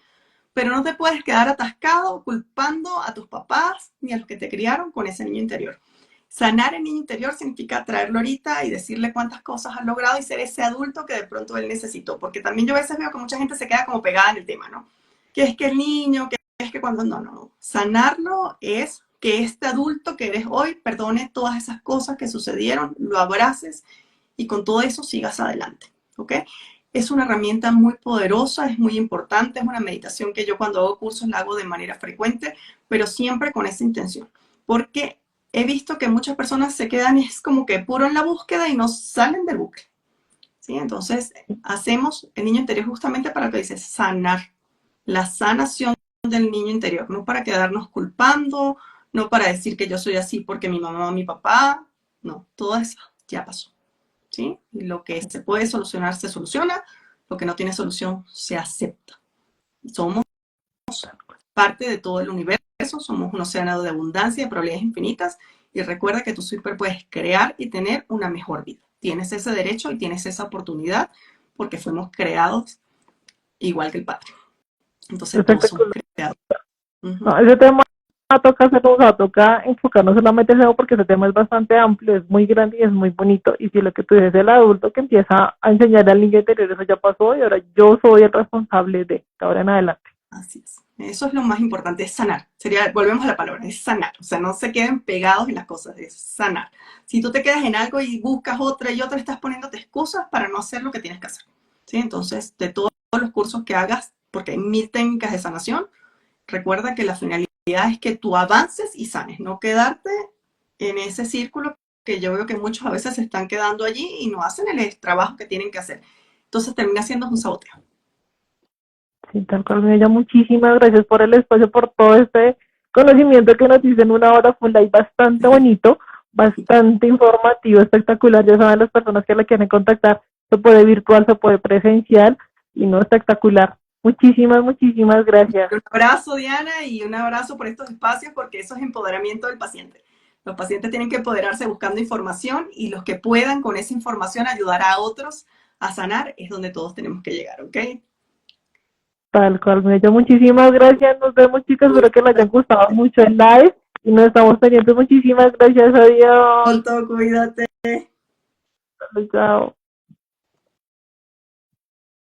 Pero no te puedes quedar atascado culpando a tus papás ni a los que te criaron con ese niño interior. Sanar el niño interior significa traerlo ahorita y decirle cuántas cosas has logrado y ser ese adulto que de pronto él necesitó. Porque también yo a veces veo que mucha gente se queda como pegada en el tema, ¿no? Que es que el niño, que es que cuando... No. Sanarlo es que este adulto que eres hoy perdone todas esas cosas que sucedieron, lo abraces y con todo eso sigas adelante, ¿ok? Es una herramienta muy poderosa, es muy importante, es una meditación que yo cuando hago cursos la hago de manera frecuente, pero siempre con esa intención, porque he visto que muchas personas se quedan, es como que puro en la búsqueda y no salen del bucle, ¿sí? Entonces, hacemos el niño interior justamente para lo que dice, sanar, la sanación del niño interior, no para quedarnos culpando, no para decir que yo soy así porque mi mamá o mi papá, no, todo eso ya pasó, ¿sí? Y lo que se puede solucionar se soluciona, lo que no tiene solución se acepta. Somos parte de todo el universo, somos un océano de abundancia, de probabilidades infinitas, y recuerda que tú siempre puedes crear y tener una mejor vida. Tienes ese derecho y tienes esa oportunidad porque fuimos creados igual que el Padre. Entonces todos somos creados. No, ese tema toca enfocarnos solamente en eso porque ese tema es bastante amplio, es muy grande y es muy bonito. Y si lo que tú dices, el adulto que empieza a enseñar al niño interior, eso ya pasó y ahora yo soy el responsable de ahora en adelante. Así es. Eso es lo más importante, es sanar. Volvemos a la palabra, es sanar. O sea, no se queden pegados en las cosas, es sanar. Si tú te quedas en algo y buscas otra y otra, estás poniéndote excusas para no hacer lo que tienes que hacer. ¿Sí? Entonces, de todos los cursos que hagas, porque hay 1000 técnicas de sanación, recuerda que la finalidad es que tú avances y sanes, no quedarte en ese círculo que yo veo que muchos a veces se están quedando allí y no hacen el trabajo que tienen que hacer. Entonces termina siendo un saboteo. Sí, tal cual, ella. Muchísimas gracias por el espacio, por todo este conocimiento que nos dice en una hora. Fue un live bastante bonito, bastante informativo, espectacular. Ya saben las personas que la quieren contactar, se puede virtual, se puede presencial, y no, espectacular. Muchísimas gracias. Un abrazo, Diana, y un abrazo por estos espacios, porque eso es empoderamiento del paciente. Los pacientes tienen que empoderarse buscando información, y los que puedan con esa información ayudar a otros a sanar es donde todos tenemos que llegar, ¿ok? Tal cual, Mello. Muchísimas gracias. Nos vemos, chicas. Espero que les haya gustado mucho el live y nos estamos pendientes. Muchísimas gracias. Adiós. Cuídate. Chao.